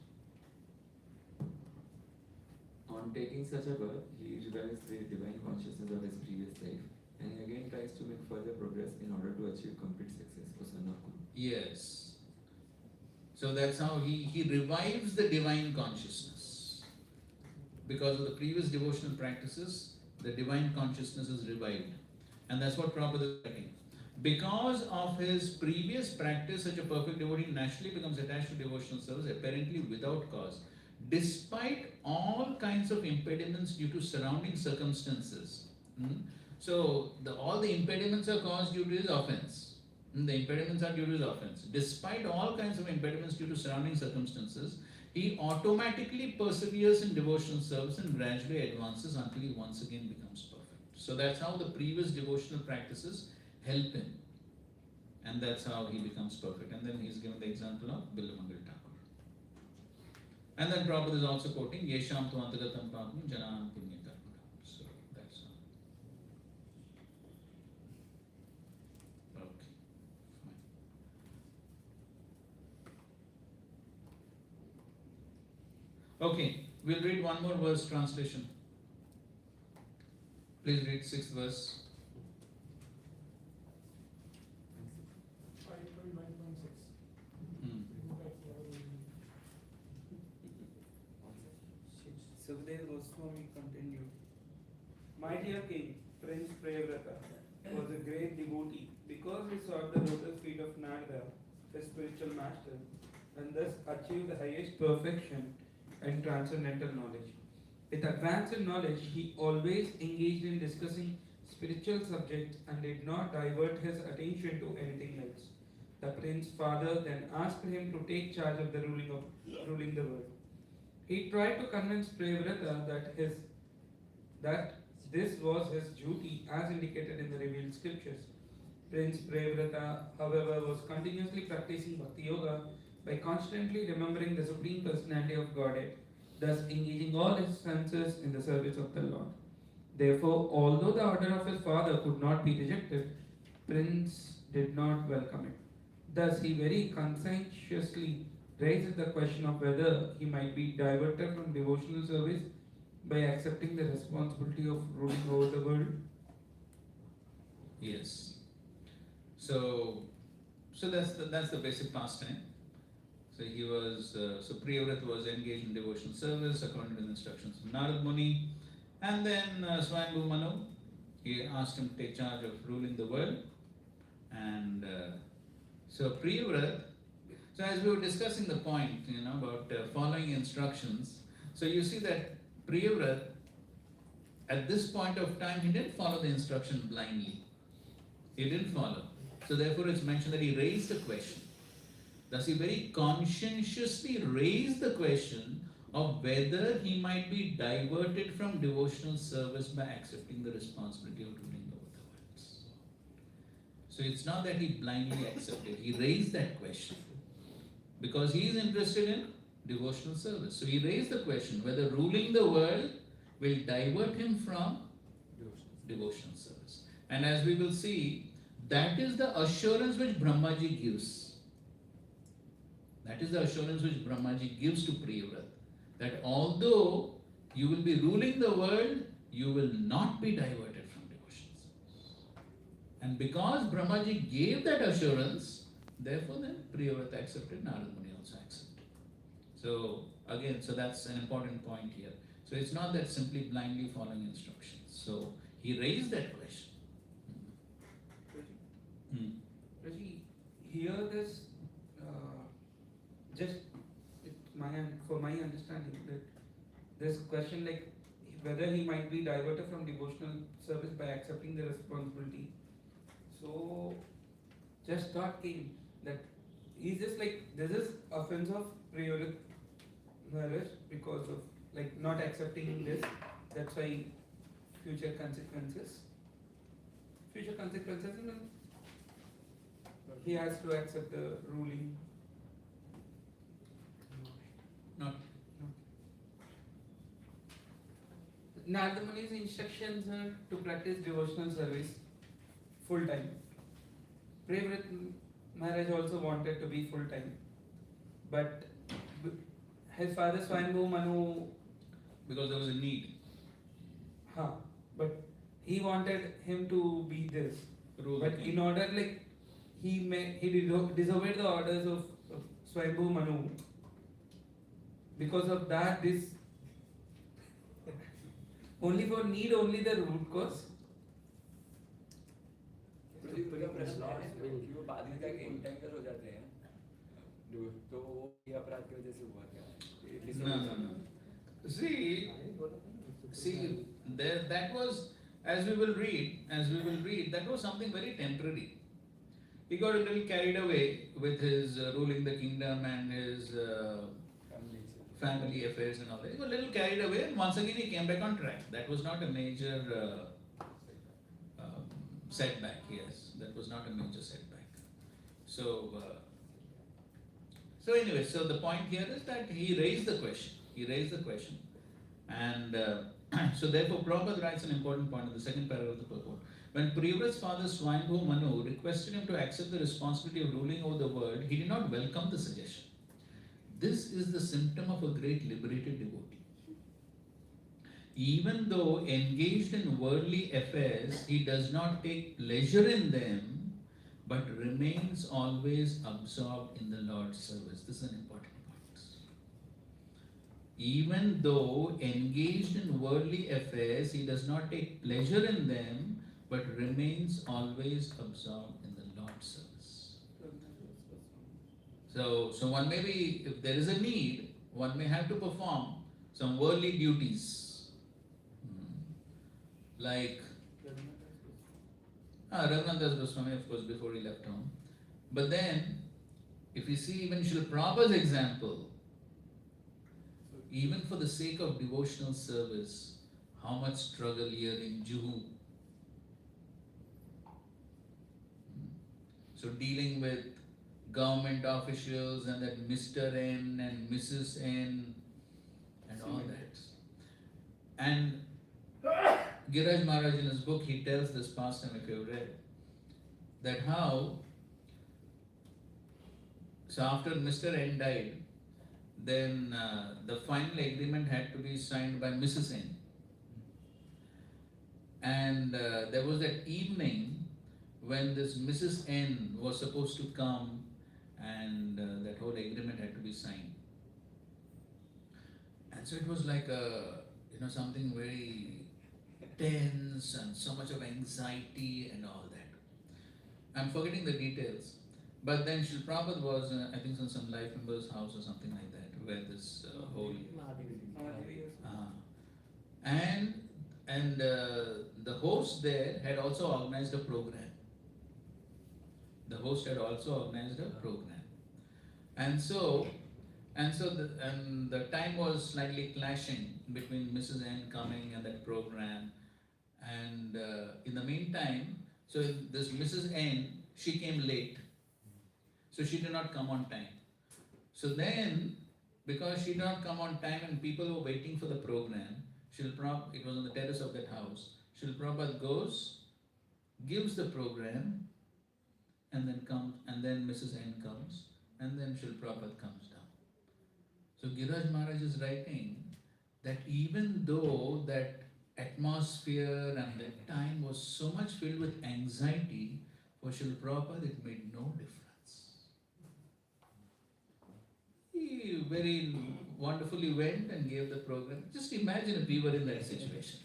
On taking such a birth, he revives the divine consciousness of his previous life, and he again tries to make further progress in order to achieve complete success, O son of Guru. Yes. So that's how he revives the divine consciousness. Because of the previous devotional practices, the divine consciousness is revived. And that's what Prabhupada is writing. Because of his previous practice, such a perfect devotee naturally becomes attached to devotional service, apparently without cause, despite all kinds of impediments due to surrounding circumstances. So all the impediments are caused due to his offense. The impediments are due to his offense. Despite all kinds of impediments due to surrounding circumstances, he automatically perseveres in devotional service and gradually advances until he once again becomes perfect. So that's how the previous devotional practices help him. And that's how he becomes perfect. And then he's given the example of Billamangal Thakur. And then Prabhupada is also quoting Yesham tu antagatam papam jananam punya karma. So that's all. Okay, fine. Okay, we'll read one more verse translation. Please read 6th verse. 5.9.6. Sukadeva Goswami continued. My dear king, Prince Preyavrata was a great devotee because he sought the lotus feet of Narada, his spiritual master, and thus achieved the highest perfection and transcendental knowledge. With advance in knowledge, he always engaged in discussing spiritual subjects and did not divert his attention to anything else. The prince's father then asked him to take charge of the ruling the world. He tried to convince Preyavrata that this was his duty as indicated in the revealed scriptures. Prince Preyavrata, however, was continuously practicing Bhakti Yoga by constantly remembering the Supreme Personality of Godhead, thus engaging all his senses in the service of the Lord. Therefore, although the order of his father could not be rejected, Prince did not welcome it. Thus, he very conscientiously raised the question of whether he might be diverted from devotional service by accepting the responsibility of ruling over the world. Yes. So that's the basic pastime. So he was so Priyavrata was engaged in devotional service according to the instructions of Narad Muni, and then Swayambhu Manu, he asked him to take charge of ruling the world, and so Priyavrata. So as we were discussing the point, about following instructions. So you see that Priyavrata, at this point of time, he didn't follow the instruction blindly. He didn't follow. So therefore it's mentioned that he raised a question. Thus he very conscientiously raised the question of whether he might be diverted from devotional service by accepting the responsibility of ruling over the worlds. So it's not that he blindly accepted, he raised that question because he is interested in devotional service. So he raised the question whether ruling the world will divert him from devotional service. And as we will see, that is the assurance which Brahmaji gives. That is the assurance which Brahmaji gives to Priyavrata. That although you will be ruling the world, you will not be diverted from devotional service. And because Brahmaji gave that assurance, therefore then Priyavrata accepted, Narad Muni also accepted. So again, so that's an important point here. So it's not that simply blindly following instructions. So he raised that question. Raji, here this for my understanding that this question like whether he might be diverted from devotional service by accepting the responsibility. So just thought came that he's just like this is offense of Priyavrata marriage because of like not accepting this. That's why future consequences and he has to accept the ruling. Not. Narada Muni's instructions are to practice devotional service full time. Priyavrata Maharaj also wanted to be full time, but his father Swayambhu Manu, Because there was a need. but he wanted him to be this. Rule But the in king. order like he disobeyed the orders of Swayambhu Manu. Because of that, this only the root cause. पूरा प्रश्न है कि वो बाद में जाके entangle हो जाते हैं तो वो ये अपराध की वजह से हुआ क्या? No. See, that was, as we will read, that was something very temporary. He got a little carried away with his ruling the kingdom and his family affairs and all that. He got a little carried away, and once again he came back on track. That was not a major setback. Yes, that was not a major setback. So anyway, so the point here is that he raised the question. And so therefore Prabhupada writes an important point in the second paragraph of the purport. When Priyavrata's father Swayambhu Manu requested him to accept the responsibility of ruling over the world, he did not welcome the suggestion. This is the symptom of a great liberated devotee. Even though engaged in worldly affairs, he does not take pleasure in them, but remains always absorbed in the Lord's service. This is an important point. Even though engaged in worldly affairs, he does not take pleasure in them, but remains always absorbed in the Lord's service. So one may be, if there is a need, one may have to perform some worldly duties. Like Raghunath Das Goswami, of course, before he left home. But then, if you see even Srila Prabhupada's example, even for the sake of devotional service, how much struggle here in Juhu. So dealing with government officials and that Mr. N and Mrs. N and all that. And Giraj Maharaj in his book, he tells this pastime, if you've read, that how, so after Mr. N died, then the final agreement had to be signed by Mrs. N. And there was that evening when this Mrs. N was supposed to come and that whole agreement had to be signed. And so it was like something very tense and so much of anxiety and all that. I'm forgetting the details. But then Srila Prabhupada was, I think, in some life member's house or something like that, where this whole... And the host there had also organized a program. The host had also organized a program. And the time was slightly clashing between Mrs. N coming and that program. And in the meantime, so this Mrs. N, she came late. So she did not come on time. So then, because she did not come on time and people were waiting for the program, it was on the terrace of that house, Srila Prabhupada goes, gives the program, and then Mrs. N comes, and then Srila Prabhupada comes down. So Giraj Maharaj is writing that even though that atmosphere and that time was so much filled with anxiety, for Srila Prabhupada it made no difference. He very wonderfully went and gave the program. Just imagine if we were in that situation.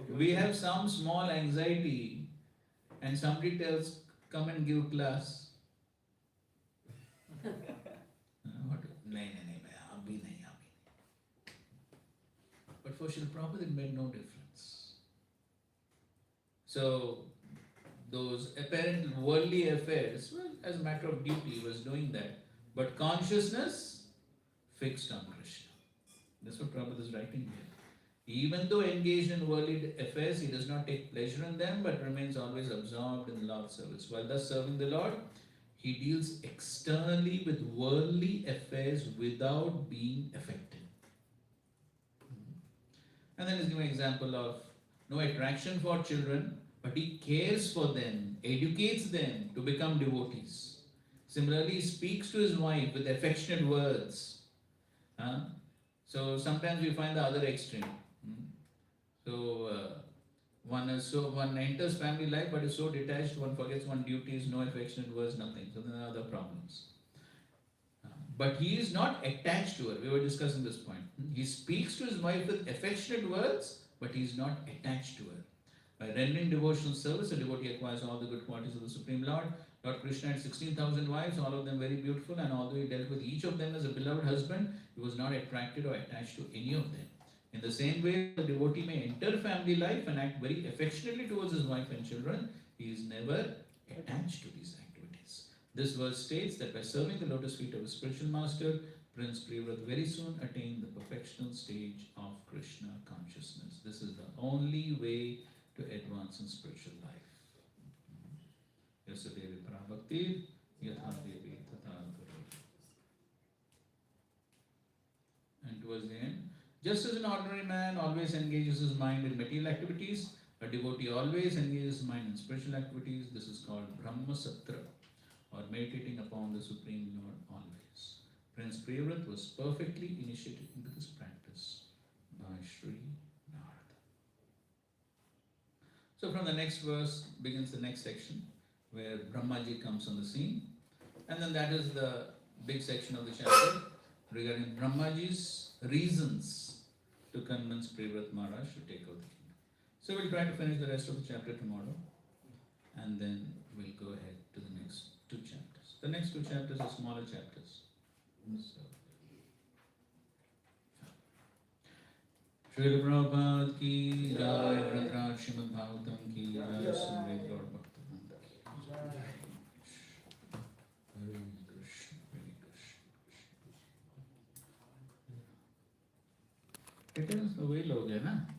We have some small anxiety and somebody tells, come and give class. But for Srila Prabhupada it made no difference. So those apparent worldly affairs, well, as a matter of duty, he was doing that. But consciousness fixed on Krishna. That's what Prabhupada is writing here. Even though engaged in worldly affairs, he does not take pleasure in them, but remains always absorbed in the Lord's service. While thus serving the Lord, he deals externally with worldly affairs without being affected. And then he's giving an example of no attraction for children, but he cares for them, educates them to become devotees. Similarly, he speaks to his wife with affectionate words. So sometimes we find the other extreme. So one enters family life but is so detached, one forgets one duties, no affectionate words, nothing. So there are other problems. But he is not attached to her. We were discussing this point. He speaks to his wife with affectionate words, but he is not attached to her. By rendering devotional service, a devotee acquires all the good qualities of the Supreme Lord. Lord Krishna had 16,000 wives, all of them very beautiful, and although he dealt with each of them as a beloved husband, he was not attracted or attached to any of them. In the same way, the devotee may enter family life and act very affectionately towards his wife and children. He is never attached to these activities. This verse states that by serving the lotus feet of his spiritual master, Prince Priyavrat very soon attained the perfectional stage of Krishna consciousness. This is the only way to advance in spiritual life. Yasadevi Parabhakti, Yathadevi Tathankari. And towards the end, just as an ordinary man always engages his mind in material activities, a devotee always engages his mind in spiritual activities. This is called Brahma Satra, or meditating upon the Supreme Lord always. Prince Priyavrat was perfectly initiated into this practice by Sri Narada. So from the next verse begins the next section, where Brahmaji comes on the scene, and then that is the big section of the chapter, regarding Brahmaji's reasons to convince Privrat Maharaj to take out the king. So we'll try to finish the rest of the chapter tomorrow, and then we'll go ahead to the next two chapters. The next two chapters are smaller chapters. So, Srila Prabhupada ki jai, Radha Srimad Bhagavatam ki jai, Sumit Lord Bhaktivinoda ki jai. Hare Krishna, Hare Krishna. It is the wheel हो गया ना?